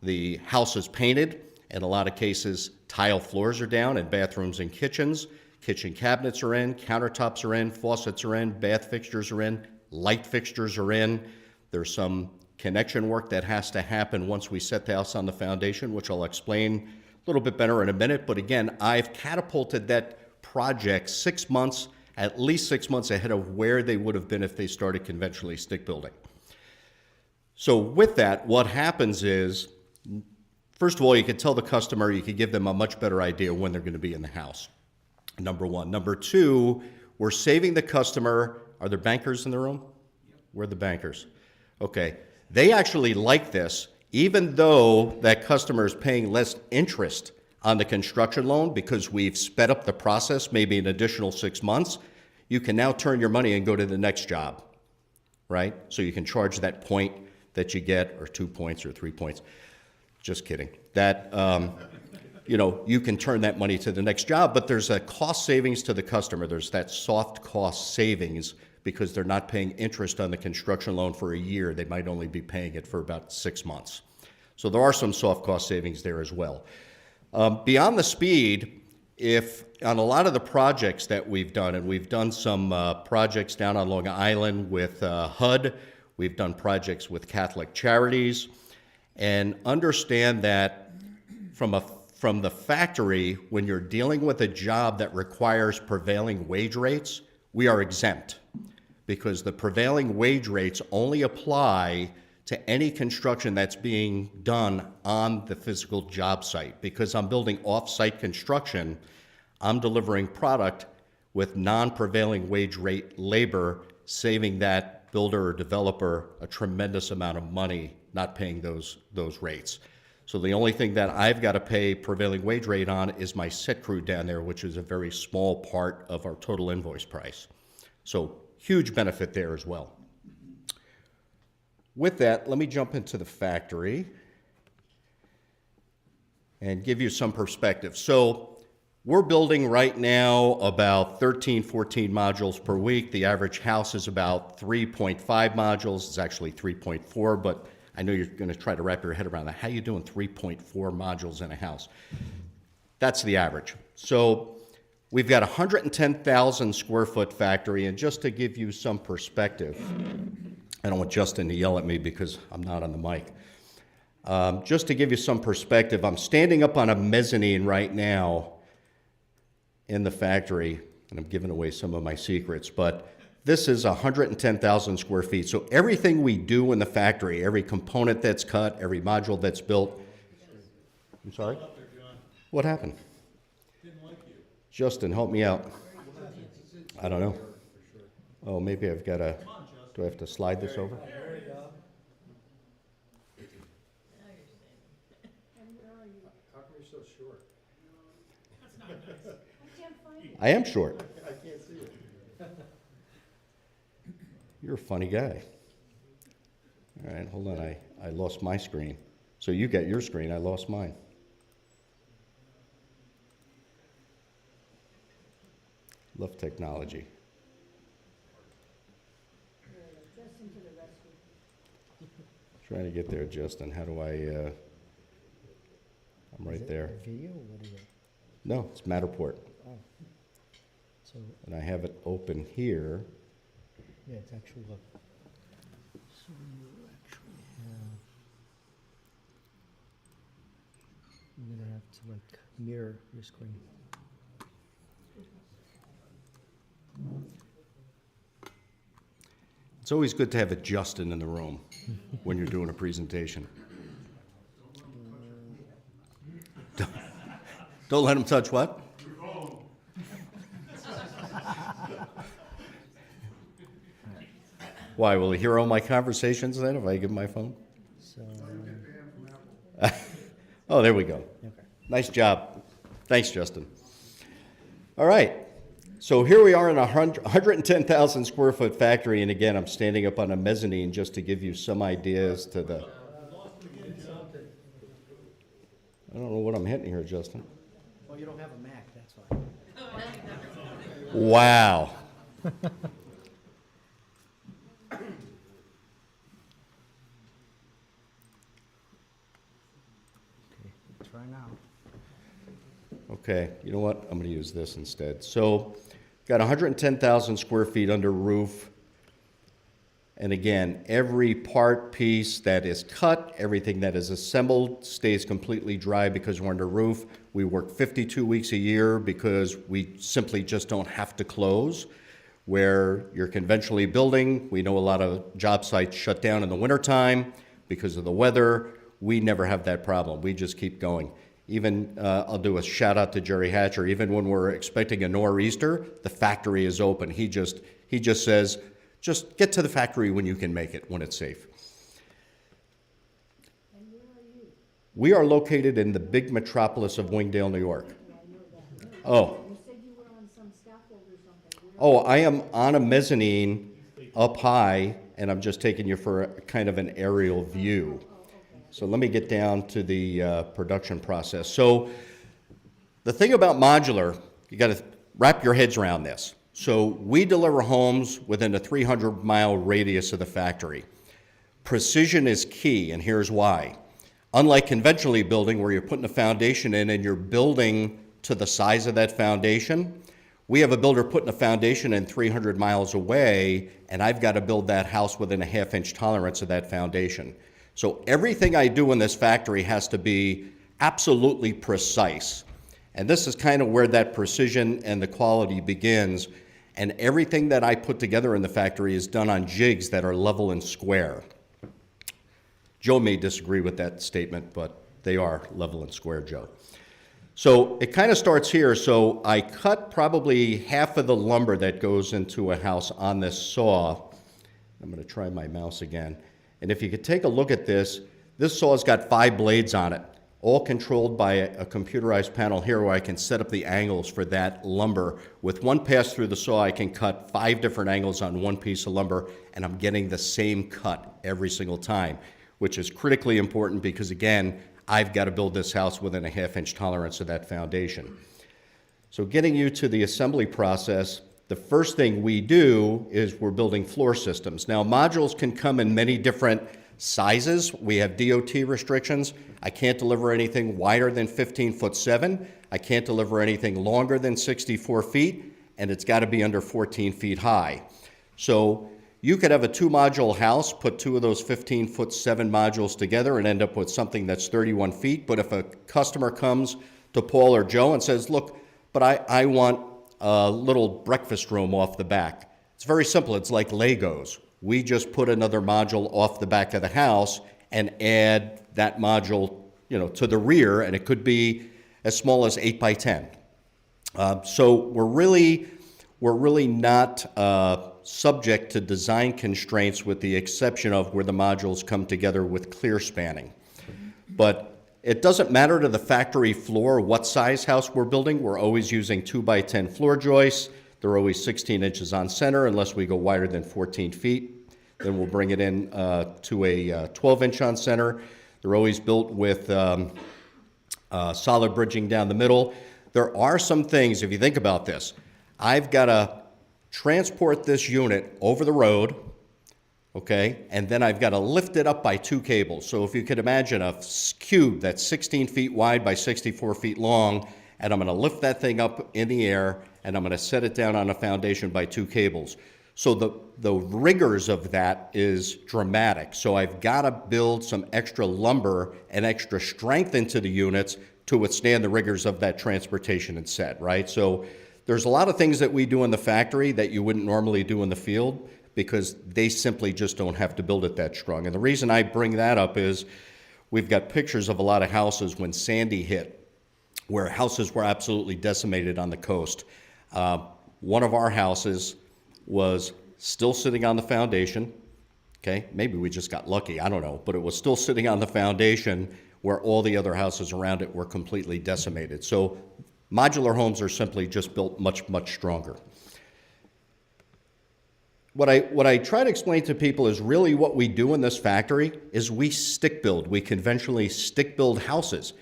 The house is painted. In a lot of cases, tile floors are down in bathrooms and kitchens. Kitchen cabinets are in, countertops are in, faucets are in, bath fixtures are in, light fixtures are in. There's some connection work that has to happen once we set the house on the foundation, which I'll explain a little bit better in a minute. But again, I've catapulted that project 6 months, at least 6 months ahead of where they would have been if they started conventionally stick building. So with that, what happens is, first of all, you can tell the customer, you can give them a much better idea when they're going to be in the house. Number one. Number two, we're saving the customer. Are there bankers in the room? Where are the bankers? Okay. They actually like this, even though that customer is paying less interest on the construction loan because we've sped up the process, maybe an additional 6 months. You can now turn your money and go to the next job, right? So you can charge that point that you get, or 2 points or 3 points. Just kidding. That, you can turn that money to the next job, but there's a cost savings to the customer. There's that soft cost savings because they're not paying interest on the construction loan for a year. They might only be paying it for about 6 months. So there are some soft cost savings there as well. Beyond the speed, if on a lot of the projects that we've done, and we've done some projects down on Long Island with HUD, we've done projects with Catholic Charities, and understand that from the factory, when you're dealing with a job that requires prevailing wage rates, we are exempt because the prevailing wage rates only apply to any construction that's being done on the physical job site. Because I'm building off-site construction, I'm delivering product with non-prevailing wage rate labor, saving that builder or developer a tremendous amount of money not paying those rates. So the only thing that I've got to pay prevailing wage rate on is my set crew down there, which is a very small part of our total invoice price. So huge benefit there as well. With that, let me jump into the factory and give you some perspective. So We're building right now about 13, 14 modules per week. The average house is about 3.5 modules. It's actually 3.4, but I know you're going to try to wrap your head around that. How are you doing 3.4 modules in a house? That's the average. So we've got a 110,000 square foot factory, and just to give you some perspective, I don't want Justin to yell at me because I'm not on the mic. Just to give you some perspective, I'm standing up on a mezzanine right now in the factory, and I'm giving away some of my secrets, but this is 110,000 square feet. So everything we do in the factory, every component that's cut, every module that's built. I'm sorry? What happened? Justin, help me out. I don't know. Oh, maybe I've got to, do I have to slide this over? I am short. I can't see it. You're a funny guy. All right, hold on. I lost my screen. So you got your screen. I lost mine. Love technology. Trying to get there, Justin. How do I? I'm right there. Video? What is it? No, it's Matterport. Oh. So, And I have it open here. yeah, it's actually, look. So you actually have, you're gonna have to like mirror your screen. It's always good to have a Justin in the room when you're doing a presentation. Don't let him touch what? Why, will he hear all my conversations then if I give him my phone? So, Oh, there we go. okay. Nice job. Thanks, Justin. All right. So here we are in a 110,000 square foot factory, and again, I'm standing up on a mezzanine just to give you some ideas to the... I don't know what I'm hitting here, Justin. Well, you don't have a Mac, that's why. Wow. Okay, try now. Okay, you know what? I'm going to use this instead. So, got 110,000 square feet under roof. And again, every part piece that is cut, everything that is assembled stays completely dry because we're under roof. We work 52 weeks a year because we simply just don't have to close. Where you're conventionally building, we know a lot of job sites shut down in the wintertime because of the weather. We never have that problem. We just keep going. Even, I'll do a shout out to Jerry Hatcher. Even when we're expecting a nor'easter, the factory is open. He just says, just get to the factory when you can make it, when it's safe. And where are you? We are located in the big metropolis of Wingdale, New York. Oh. You said you were on some scaffold or something. Oh, I am on a mezzanine up high, and I'm just taking you for a kind of an aerial view. So let me get down to the production process. So the thing about modular, you got to wrap your heads around this. So we deliver homes within a 300-mile radius of the factory. Precision is key, and here's why. Unlike conventionally building, where you're putting a foundation in and you're building to the size of that foundation, we have a builder putting a foundation in 300 miles away, and I've got to build that house within a half-inch tolerance of that foundation. So everything I do in this factory has to be absolutely precise. And this is kind of where that precision and the quality begins. And everything that I put together in the factory is done on jigs that are level and square. Joe may disagree with that statement, but they are level and square, Joe. So it kind of starts here. So I cut probably half of the lumber that goes into a house on this saw. I'm going to try my mouse again. And if you could take a look at this saw's got 5 blades on it, all controlled by a computerized panel here where I can set up the angles for that lumber. With one pass through the saw, I can cut 5 different angles on one piece of lumber, and I'm getting the same cut every single time, which is critically important because, again, I've got to build this house within a half-inch tolerance of that foundation. So getting you to the assembly process, the first thing we do is we're building floor systems. Now, modules can come in many different sizes. We have DOT restrictions. I can't deliver anything wider than 15'7". I can't deliver anything longer than 64 feet, and it's got to be under 14 feet high. So you could have a 2-module house, put 2 of those 15'7" modules together and end up with something that's 31 feet. But if a customer comes to Paul or Joe and says, look, but I want a little breakfast room off the back. It's very simple. It's like Legos. We just put another module off the back of the house and add that module, to the rear, and it could be as small as 8 by 10. So we're really not subject to design constraints, with the exception of where the modules come together with clear spanning. But it doesn't matter to the factory floor what size house we're building. We're always using 2 by 10 floor joists. They're always 16 inches on center unless we go wider than 14 feet. Then we'll bring it in to a 12-inch on center. They're always built with solid bridging down the middle. There are some things, if you think about this, I've got to transport this unit over the road, okay, and then I've got to lift it up by 2 cables. So if you could imagine a cube that's 16 feet wide by 64 feet long, and I'm going to lift that thing up in the air, and I'm going to set it down on a foundation by 2 cables. So the rigors of that is dramatic. So I've got to build some extra lumber and extra strength into the units to withstand the rigors of that transportation and set, right? So there's a lot of things that we do in the factory that you wouldn't normally do in the field, because they simply just don't have to build it that strong. And the reason I bring that up is we've got pictures of a lot of houses when Sandy hit, where houses were absolutely decimated on the coast. One of our houses was still sitting on the foundation, okay? Maybe we just got lucky, I don't know, but it was still sitting on the foundation where all the other houses around it were completely decimated. So modular homes are simply just built much, much stronger. What I try to explain to people is really what we do in this factory is we stick build. We conventionally stick build houses.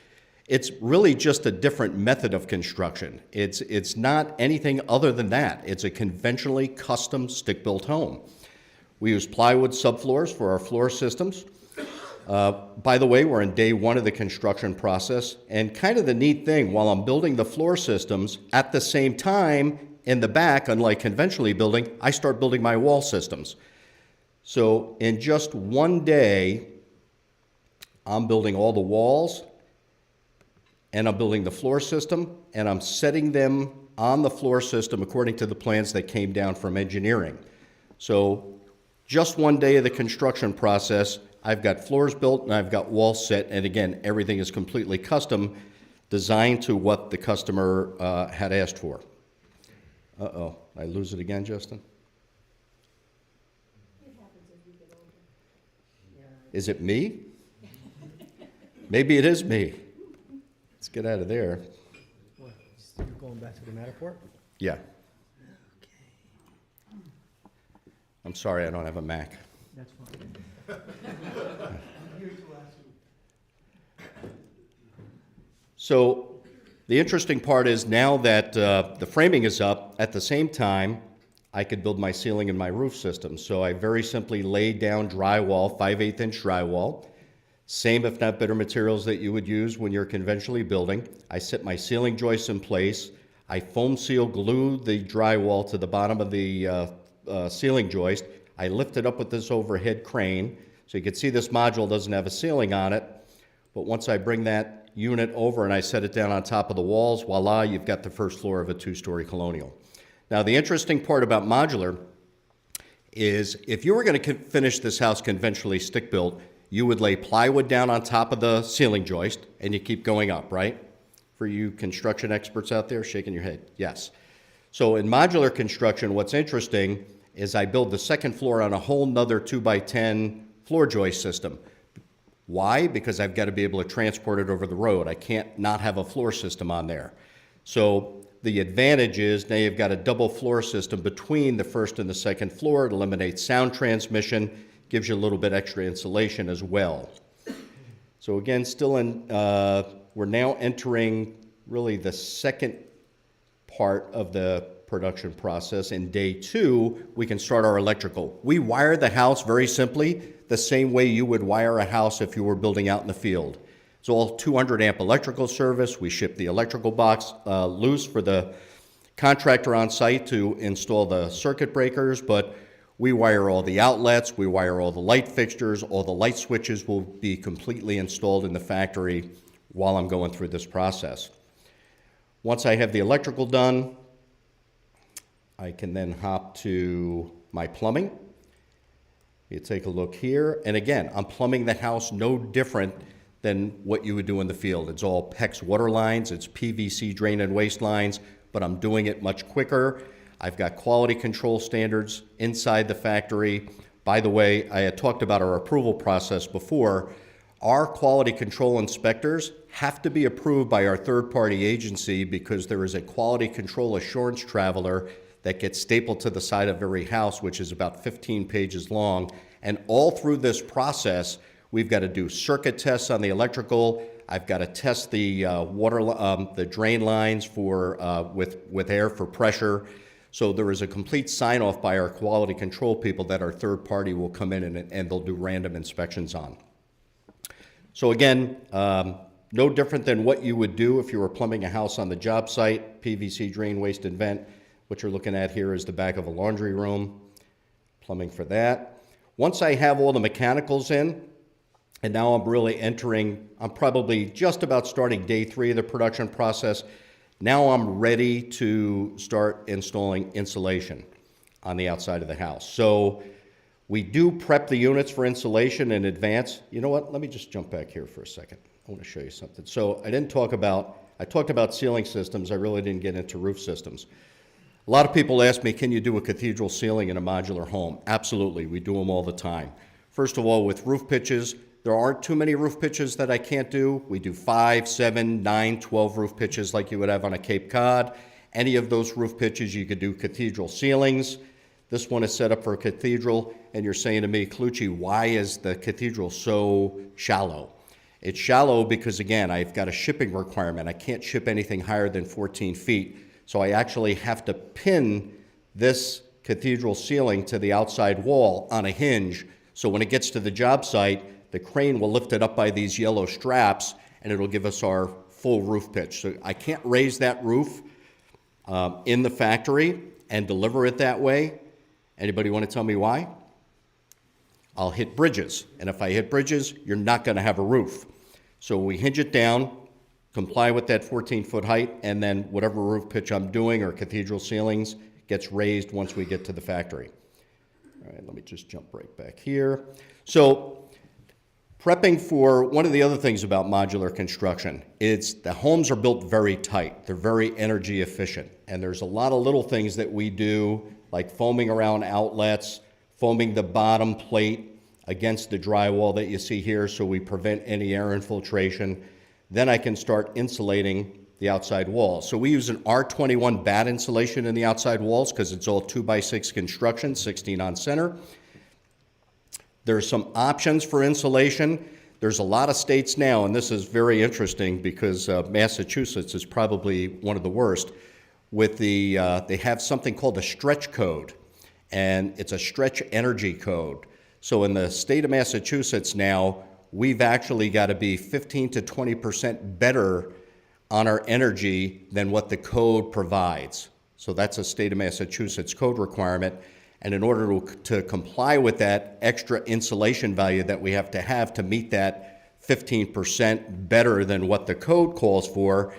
It's really just a different method of construction. It's not anything other than that. It's a conventionally custom stick built home. We use plywood subfloors for our floor systems. By the way, we're in day 1 of the construction process, and kind of the neat thing, while I'm building the floor systems, at the same time, in the back, unlike conventionally building, I start building my wall systems. So in just one day, I'm building all the walls, and I'm building the floor system, and I'm setting them on the floor system according to the plans that came down from engineering. So just one day of the construction process, I've got floors built and I've got walls set, and again, everything is completely custom, designed to what the customer had asked for. Uh-oh, I lose it again, Justin? Is it me? Maybe it is me. Let's get out of there. What, you're going back to the Matterport? Yeah. I'm sorry, I don't have a Mac. That's fine. So the interesting part is now that the framing is up, at the same time, I could build my ceiling and my roof system. So I very simply laid down drywall, 5/8 inch drywall, same if not better materials that you would use when you're conventionally building. I set my ceiling joists in place. I foam seal glued the drywall to the bottom of the ceiling joist. I lift it up with this overhead crane. So you can see this module doesn't have a ceiling on it, but once I bring that unit over and I set it down on top of the walls, voila, you've got the first floor of a 2-story colonial. Now, the interesting part about modular is if you were going to finish this house conventionally stick-built, you would lay plywood down on top of the ceiling joist, and you keep going up, right? For you construction experts out there shaking your head, yes. So in modular construction, what's interesting is I build the second floor on a whole nother 2x10 floor joist system. Why? Because I've got to be able to transport it over the road. I can't not have a floor system on there. So the advantage is now you've got a double floor system between the first and the second floor. It eliminates sound transmission, gives you a little bit extra insulation as well. So again, still in, we're now entering really the second part of the production process. In day 2, we can start our electrical. We wire the house very simply, the same way you would wire a house if you were building out in the field. It's all 200 amp electrical service. We ship the electrical box loose for the contractor on site to install the circuit breakers, but we wire all the outlets, we wire all the light fixtures, all the light switches will be completely installed in the factory while I'm going through this process. Once I have the electrical done, I can then hop to my plumbing. You take a look here, and again, I'm plumbing the house no different than what you would do in the field. It's all PEX water lines, it's PVC drain and waste lines, but I'm doing it much quicker. I've got quality control standards inside the factory. By the way, I had talked about our approval process before. Our quality control inspectors have to be approved by our third-party agency because there is a quality control assurance traveler that gets stapled to the side of every house, which is about 15 pages long. And all through this process, we've got to do circuit tests on the electrical. I've got to test the the drain lines for with air for pressure. So there is a complete sign-off by our quality control people that our third party will come in and they'll do random inspections on. So again, no different than what you would do if you were plumbing a house on the job site, PVC drain, waste, and vent. What you're looking at here is the back of a laundry room, plumbing for that. Once I have all the mechanicals in, and now I'm really entering, I'm probably just about starting day 3 of the production process. Now I'm ready to start installing insulation on the outside of the house. So we do prep the units for insulation in advance. You know what, let me just jump back here for a second. I want to show you something. So I talked about ceiling systems, I really didn't get into roof systems. A lot of people ask me, can you do a cathedral ceiling in a modular home? Absolutely, we do them all the time. First of all, with roof pitches, there aren't too many roof pitches that I can't do. We do 5, 7, 9, 12 roof pitches like you would have on a Cape Cod. Any of those roof pitches, you could do cathedral ceilings. This one is set up for a cathedral, and you're saying to me, Colucci, why is the cathedral so shallow? It's shallow because, again, I've got a shipping requirement. I can't ship anything higher than 14 feet. So I actually have to pin this cathedral ceiling to the outside wall on a hinge. So when it gets to the job site, the crane will lift it up by these yellow straps and it'll give us our full roof pitch. So I can't raise that roof in the factory and deliver it that way. Anybody want to tell me why? I'll hit bridges. And if I hit bridges, you're not going to have a roof. So we hinge it down, comply with that 14-foot height, and then whatever roof pitch I'm doing or cathedral ceilings gets raised once we get to the factory. All right, let me just jump right back here. So prepping for, one of the other things about modular construction is the homes are built very tight. They're very energy efficient. And there's a lot of little things that we do, like foaming around outlets, foaming the bottom plate against the drywall that you see here so we prevent any air infiltration. Then I can start insulating the outside walls. So we use an R21 bat insulation in the outside walls because it's all 2x6 construction, 16 on center. There's some options for insulation. There's a lot of states now, and this is very interesting because Massachusetts is probably one of the worst, with the, they have something called a stretch code, and it's a stretch energy code. So in the state of Massachusetts now, we've actually got to be 15 to 20% better on our energy than what the code provides. So that's a state of Massachusetts code requirement. And in order to comply with that extra insulation value that we have to meet that 15% better than what the code calls for,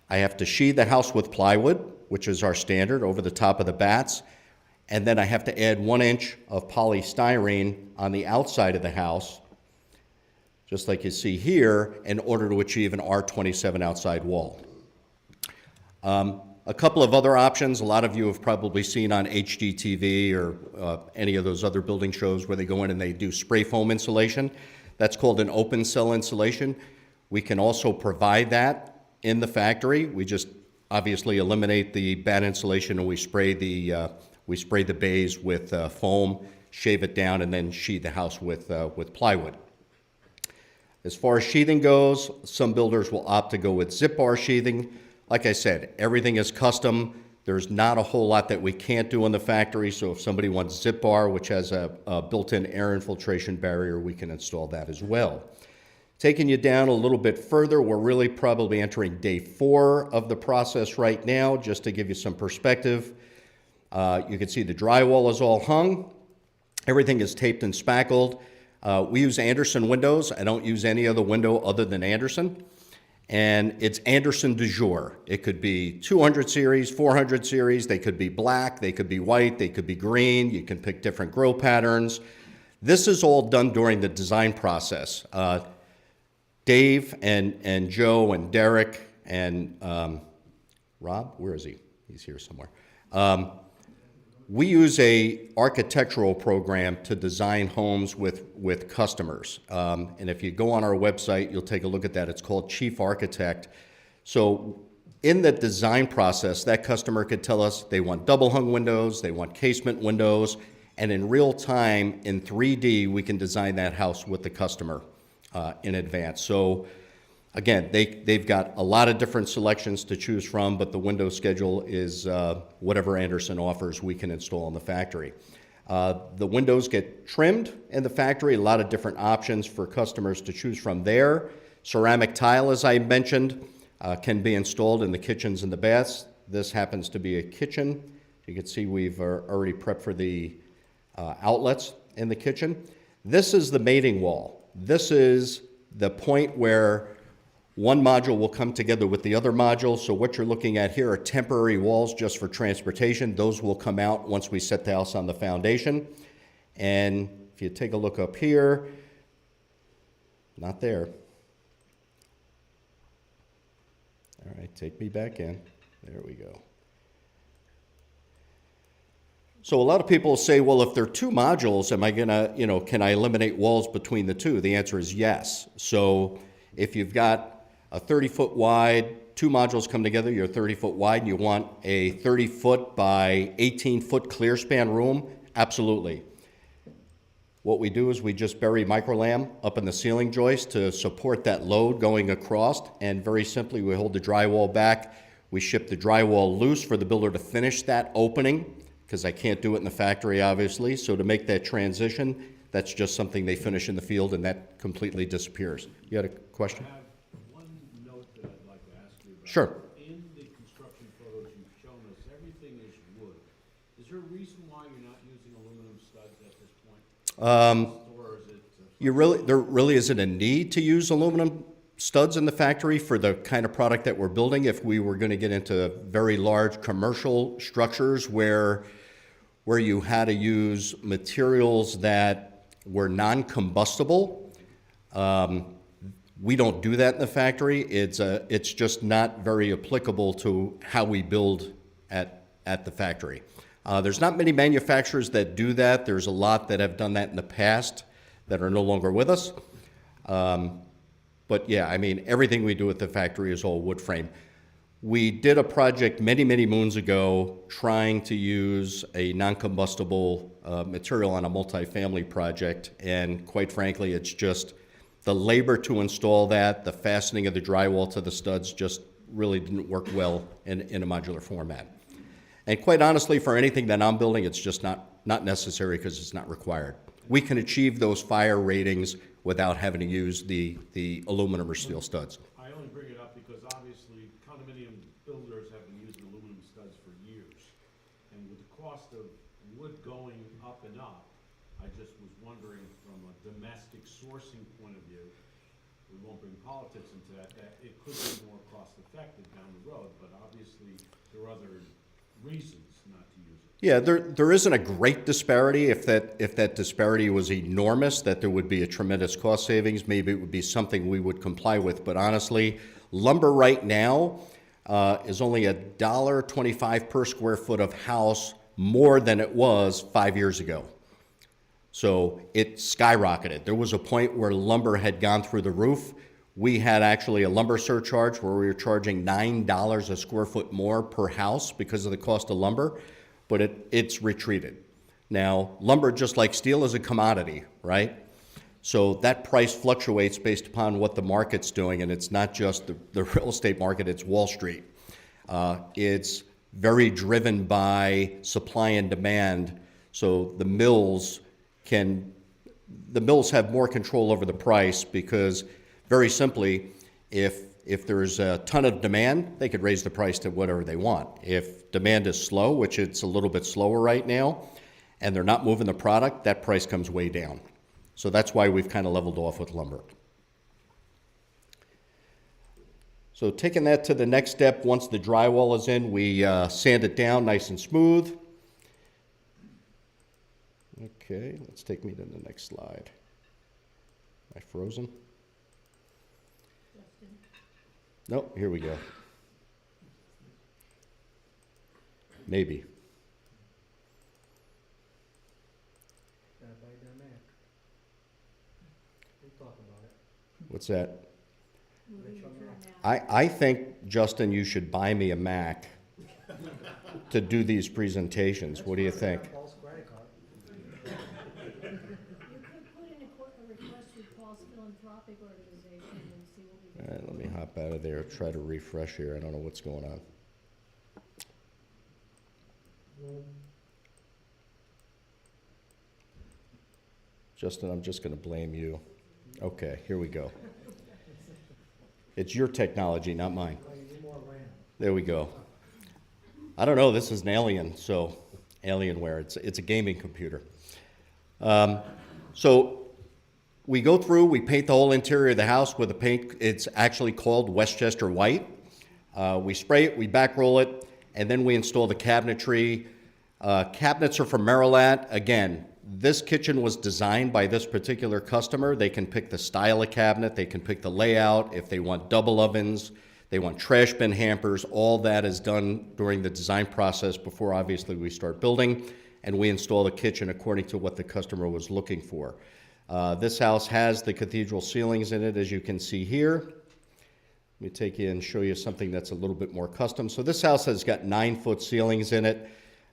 I have to sheathe the house with plywood, which is our standard, over the top of the bats. And then I have to add 1 inch of polystyrene on the outside of the house, just like you see here, in order to achieve an R27 outside wall. A couple of other options, a lot of you have probably seen on HGTV or any of those other building shows where they go in and they do spray foam insulation. That's called an open cell insulation. We can also provide that in the factory. We just obviously eliminate the bat insulation and we spray the bays with foam, shave it down, and then sheathe the house with plywood. As far as sheathing goes, some builders will opt to go with zip bar sheathing. like I said, everything is custom. There's not a whole lot that we can't do in the factory, so if somebody wants zip bar, which has a built-in air infiltration barrier, we can install that as well. Taking you down a little bit further, we're really probably entering day 4 of the process right now, just to give you some perspective. You can see the drywall is all hung. Everything is taped and spackled. We use Anderson windows. I don't use any other window other than Anderson. And it's Anderson du jour. It could be 200 series, 400 series. They could be black, they could be white, they could be green. You can pick different grill patterns. This is all done during the design process. Dave and Joe and Derek and Rob, where is he? He's here somewhere. We use a architectural program to design homes with customers. And if you go on our website, you'll take a look at that. It's called Chief Architect. So in the design process, that customer could tell us they want double hung windows, they want casement windows, and in real time, in 3D, we can design that house with the customer in advance. So again, they've got a lot of different selections to choose from, but the window schedule is whatever Anderson offers we can install in the factory. The windows get trimmed in the factory, a lot of different options for customers to choose from there. Ceramic tile, as I mentioned, can be installed in the kitchens and the baths. This happens to be a kitchen. You can see we've already prepped for the outlets in the kitchen. This is the mating wall. This is the point where one module will come together with the other module. So what you're looking at here are temporary walls just for transportation. Those will come out once we set the house on the foundation. And if you take a look up here, not there. All right, take me back in. There we go. So a lot of people say, well, if there are 2 modules, am I gonna, can I eliminate walls between the 2? The answer is yes. So if you've got a 30-foot wide, 2 modules come together, you're 30-foot wide, and you want a 30-foot by 18-foot clear span room, absolutely. What we do is we just bury microlam up in the ceiling joist to support that load going across, and very simply we hold the drywall back. We ship the drywall loose for the builder to finish that opening, because I can't do it in the factory, obviously. So to make that transition, that's just something they finish in the field, and that completely disappears. You had a question? Sure. In the construction photos you've shown us, everything is wood. Is there a reason why you're not using aluminum studs at this point? Or is it, There really isn't a need to use aluminum studs in the factory for the kind of product that we're building. If we were going to get into very large commercial structures where you had to use materials that were non-combustible, we don't do that in the factory. It's just not very applicable to how we build at the factory. There's not many manufacturers that do that. There's a lot that have done that in the past that are no longer with us. But yeah, I mean, everything we do at the factory is all wood frame. We did a project many, many moons ago trying to use a non-combustible material on a multifamily project, and quite frankly, it's just the labor to install that, the fastening of the drywall to the studs just really didn't work well in a modular format. And quite honestly, for anything that I'm building, it's just not necessary because it's not required. We can achieve those fire ratings without having to use the aluminum or steel studs. I only bring it up because obviously condominium builders have been using aluminum studs for years. And with the cost of wood going up and up, I just was wondering from a domestic sourcing point of view, we won't bring politics into that it could be more cost effective down the road, but obviously there are other reasons not to use it. Yeah, there isn't a great disparity. If that disparity was enormous, that there would be a tremendous cost savings, maybe it would be something we would comply with. But honestly, lumber right now is only $1.25 per square foot of house more than it was 5 years ago. So it skyrocketed. There was a point where lumber had gone through the roof. We had actually a lumber surcharge where we were charging $9 a square foot more per house because of the cost of lumber, but it's retreated. Now, lumber, just like steel, is a commodity, right? So that price fluctuates based upon what the market's doing, and it's not just the real estate market, it's Wall Street. It's very driven by supply and demand, so the mills have more control over the price because, very simply, if there's a ton of demand, they could raise the price to whatever they want. If demand is slow, which it's a little bit slower right now, and they're not moving the product, that price comes way down. So that's why we've kind of leveled off with lumber. So taking that to the next step, once the drywall is in, we sand it down nice and smooth. Okay, let's take me to the next slide. Am I frozen? Nope, here we go. Maybe. What's that? I think, Justin, you should buy me a Mac to do these presentations. What do you think? You could put in a request to Paul's philanthropic organization and see what we All can. right, let me hop out of there, try to refresh here. I don't know what's going on. Justin, I'm just going to blame you. Okay, here we go. It's your technology, not mine. There we go. I don't know, this is an Alien, so Alienware. It's a gaming computer. So we go through, we paint the whole interior of the house with a paint. It's actually called Westchester White. We spray it, we back roll it, and then we install the cabinetry. Cabinets are from Marilat. Again, this kitchen was designed by this particular customer. They can pick the style of cabinet, they can pick the layout, if they want double ovens, they want trash bin hampers. All that is done during the design process before obviously we start building, and we install the kitchen according to what the customer was looking for. This house has the cathedral ceilings in it, as you can see here. Let me take you and show you something that's a little bit more custom. So this house has got 9-foot ceilings in it.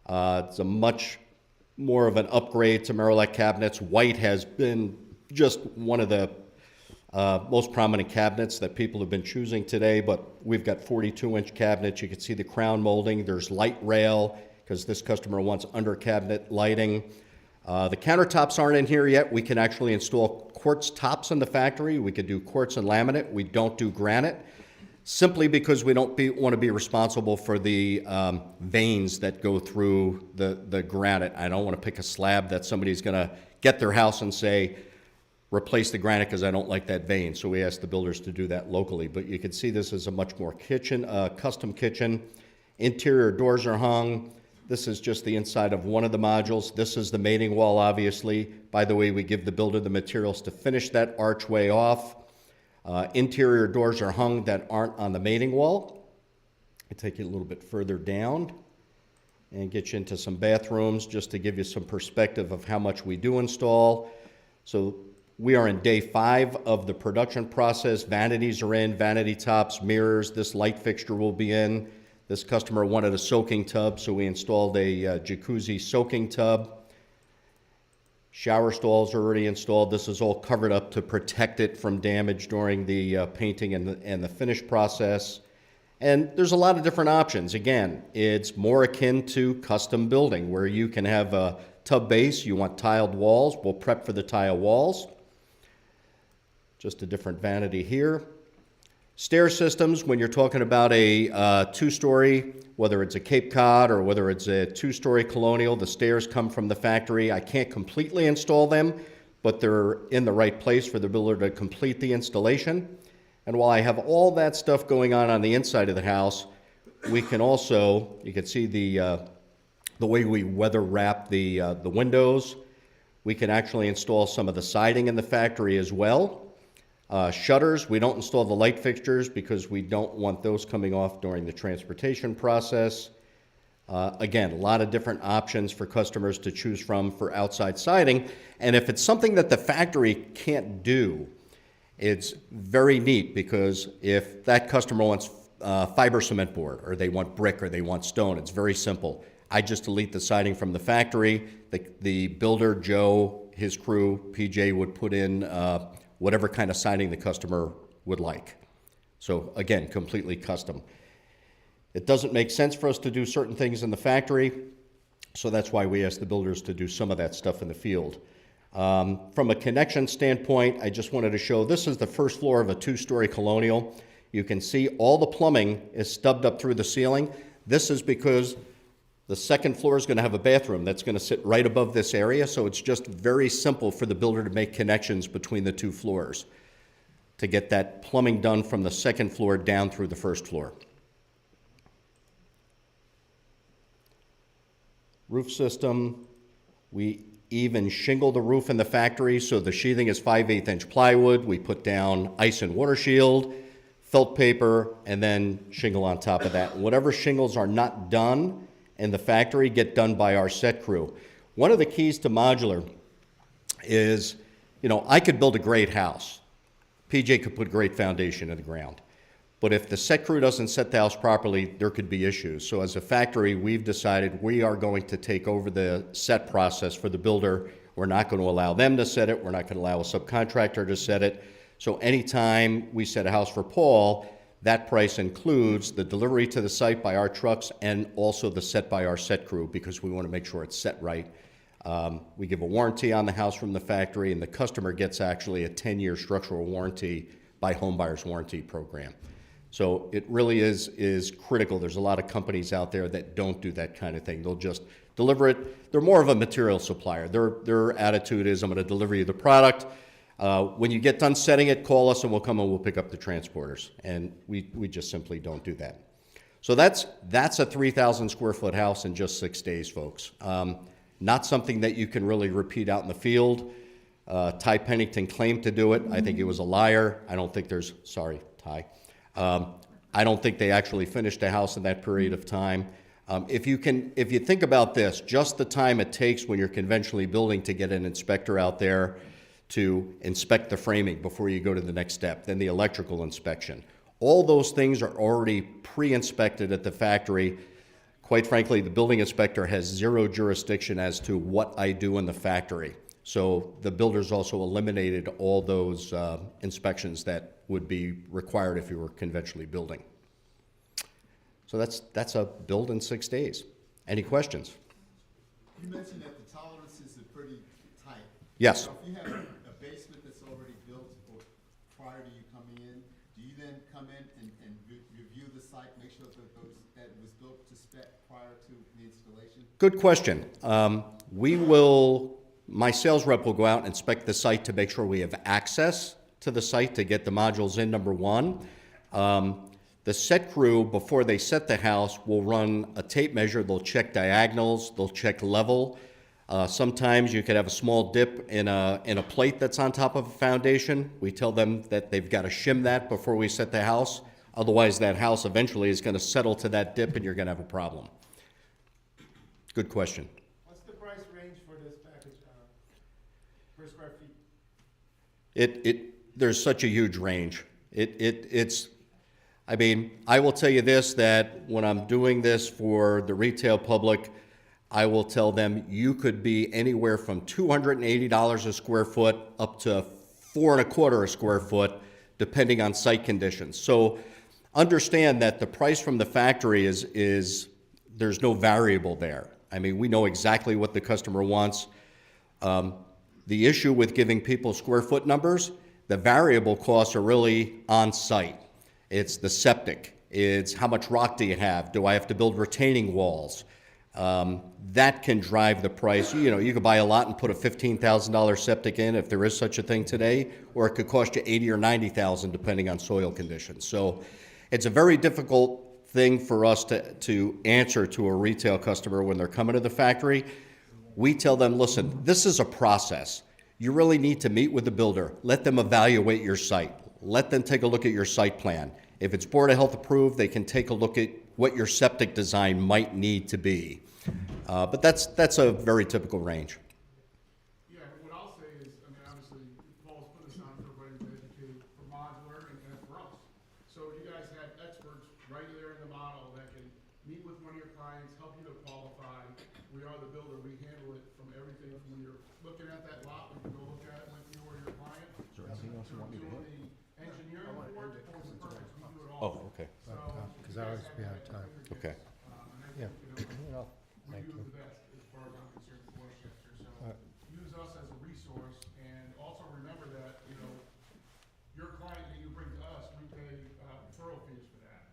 It's a much more of an upgrade to Marilat cabinets. White has been just one of the most prominent cabinets that people have been choosing today, but we've got 42-inch cabinets. You can see the crown molding. There's light rail because this customer wants under cabinet lighting. The countertops aren't in here yet. We can actually install quartz tops in the factory. We could do quartz and laminate. We don't do granite, simply because we don't want to be responsible for the veins that go through the granite. I don't want to pick a slab that somebody's going to get their house and say, replace the granite because I don't like that vein. So we ask the builders to do that locally. But you can see this is a much more custom kitchen. Interior doors are hung. This is just the inside of one of the modules. This is the mating wall, obviously. By the way, we give the builder the materials to finish that archway off. Interior doors are hung that aren't on the mating wall. I take you a little bit further down and get you into some bathrooms just to give you some perspective of how much we do install. So we are in day 5 of the production process. Vanities are in, vanity tops, mirrors. This light fixture will be in. This customer wanted a soaking tub, so we installed a jacuzzi soaking tub. Shower stalls are already installed. This is all covered up to protect it from damage during the painting and the finish process. And there's a lot of different options. Again, it's more akin to custom building where you can have a tub base. You want tiled walls. We'll prep for the tile walls. Just a different vanity here. Stair systems, when you're talking about a 2-story, whether it's a Cape Cod or whether it's a 2-story colonial, the stairs come from the factory. I can't completely install them, but they're in the right place for the builder to complete the installation. And while I have all that stuff going on the inside of the house, we can also, you can see the way we weather wrap the windows. We can actually install some of the siding in the factory as well. Shutters, we don't install the light fixtures because we don't want those coming off during the transportation process. Again, a lot of different options for customers to choose from for outside siding. And if it's something that the factory can't do, it's very neat because if that customer wants fiber cement board or they want brick or they want stone, it's very simple. I just delete the siding from the factory. The builder, Joe, his crew, PJ, would put in whatever kind of siding the customer would like. So again, completely custom. It doesn't make sense for us to do certain things in the factory, so that's why we ask the builders to do some of that stuff in the field. From a connection standpoint, I just wanted to show, this is the first floor of a 2-story colonial. You can see all the plumbing is stubbed up through the ceiling. This is because the second floor is going to have a bathroom that's going to sit right above this area, so it's just very simple for the builder to make connections between the 2 floors to get that plumbing done from the second floor down through the first floor. Roof system, we even shingle the roof in the factory, so the sheathing is 5/8 inch plywood. We put down ice and water shield, felt paper, and then shingle on top of that. Whatever shingles are not done in the factory get done by our set crew. One of the keys to modular is, you know, I could build a great house. PJ could put great foundation in the ground. But if the set crew doesn't set the house properly, there could be issues. So as a factory, we've decided we are going to take over the set process for the builder. We're not going to allow them to set it. We're not going to allow a subcontractor to set it. So anytime we set a house for Paul, that price includes the delivery to the site by our trucks and also the set by our set crew, because we want to make sure it's set right. We give a warranty on the house from the factory, and the customer gets actually a 10-year structural warranty by Home Buyers Warranty Program. So it really is critical. There's a lot of companies out there that don't do that kind of thing. They'll just deliver it. They're more of a material supplier. Their attitude is, I'm going to deliver you the product. When you get done setting it, call us and we'll come and we'll pick up the transporters. And we just simply don't do that. So that's a 3,000 square foot house in just 6 days, folks. Not something that you can really repeat out in the field. Ty Pennington claimed to do it. I think he was a liar. I don't think there's, sorry, Ty. I don't think they actually finished a house in that period of time. If you think about this, just the time it takes when you're conventionally building to get an inspector out there to inspect the framing before you go to the next step, then the electrical inspection. All those things are already pre-inspected at the factory. Quite frankly, the building inspector has zero jurisdiction as to what I do in the factory. So the builders also eliminated all those inspections that would be required if you were conventionally building. So that's a build in 6 days. Any questions? You mentioned that the tolerances are pretty tight. Yes. So if you have a basement that's already built or prior to you coming in, do you then come in and review the site, make sure that it was built to spec prior to the installation? Good question. My sales rep will go out and inspect the site to make sure we have access to the site to get the modules in, number one. The set crew, before they set the house, will run a tape measure. They'll check diagonals, they'll check level. Sometimes you could have a small dip in a plate that's on top of a foundation. We tell them that they've got to shim that before we set the house. Otherwise, that house eventually is going to settle to that dip and you're going to have a problem. Good question. What's the price range for this package per square feet? There's such a huge range. I mean, I will tell you this, that when I'm doing this for the retail public, I will tell them you could be anywhere from $280 a square foot up to $4.25 a square foot, depending on site conditions. So understand that the price from the factory is there's no variable there. I mean, we know exactly what the customer wants. The issue with giving people square foot numbers, the variable costs are really on site. It's the septic. It's how much rock do you have? Do I have to build retaining walls? That can drive the price. You know, you could buy a lot and put a $15,000 septic in if there is such a thing today, or it could cost you $80,000 or $90,000 depending on soil conditions. So it's a very difficult thing for us to answer to a retail customer when they're coming to the factory. We tell them, listen, this is a process. You really need to meet with the builder. Let them evaluate your site. Let them take a look at your site plan. If it's Board of Health approved, they can take a look at what your septic design might need to be. But that's a very typical range. Yeah, what I'll say is, I mean, obviously, Paul's put us on for everybody to educate for modular and for us. So you guys have experts right there in the model that can meet with one of your clients, help you to qualify. We are the builder. We handle it from everything from when you're looking at that lot, we can go look at it with you or your client. Is there anything else you want me to hit? Doing the engineering work or the permits, we do it all. Oh, okay. So because I always be on time. Okay. Yeah. No, We thank do you. the best as far as I'm concerned for Westchester, so Alright. use us as a resource, and also remember that, your client that you bring to us, we pay, referral fees for that.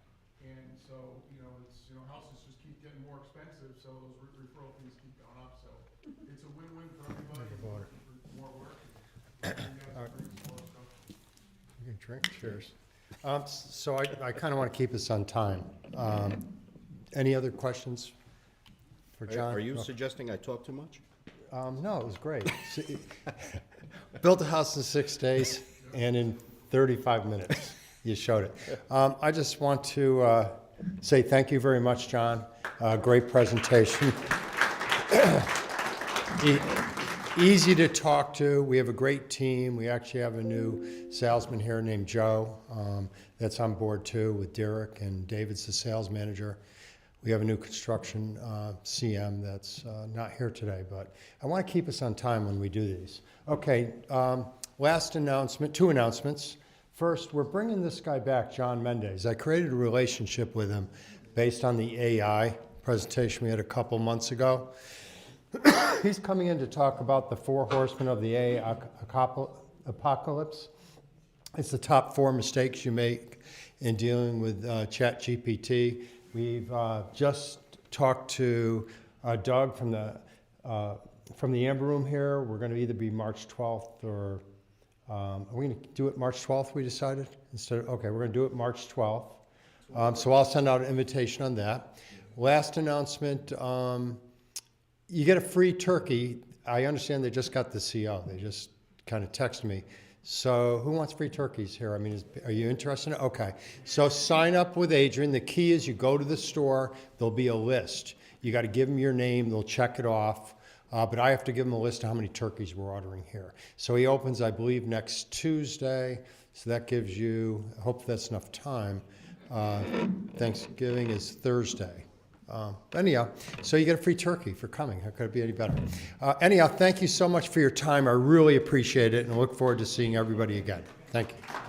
And so, it's, houses just keep getting more expensive, so those referral fees keep going up, so it's a win-win for everybody, Water. for more work. And you guys bring us more stuff. You can drink, cheers. So I kind of want to keep us on time. Any other questions for John? Are you No. suggesting I talk too much? No, it was great. Built a house in 6 days, and in 35 minutes, you showed it. I just want to say thank you very much, John. Great presentation. Easy to talk to. We have a great team. We actually have a new salesman here named Joe that's on board too with Derek, and David's the sales manager. We have a new construction CM that's not here today, but I want to keep us on time when we do these. Okay, last announcement, 2 announcements. First, we're bringing this guy back, John Mendez. I created a relationship with him based on the AI presentation we had a couple months ago. He's coming in to talk about the 4 horsemen of the AI apocalypse. It's the top 4 mistakes you make in dealing with ChatGPT. We've just talked to Doug from the Amber Room here. We're going to either be March 12th or are we going to do it March 12th? We decided okay, we're going to do it March 12th. So I'll send out an invitation on that. Last announcement. You get a free turkey. I understand they just got the CO. They just kind of texted me. So who wants free turkeys here? I mean, are you interested? Okay. So sign up with Adrian. The key is you go to the store. There'll be a list. You got to give them your name. They'll check it off. But I have to give them a list of how many turkeys we're ordering here. So he opens, I believe, next Tuesday. So that gives you, I hope that's enough time. Thanksgiving is Thursday. Anyhow, so you get a free turkey for coming. How could it be any better? Anyhow, thank you so much for your time. I really appreciate it, and I look forward to seeing everybody again. Thank you.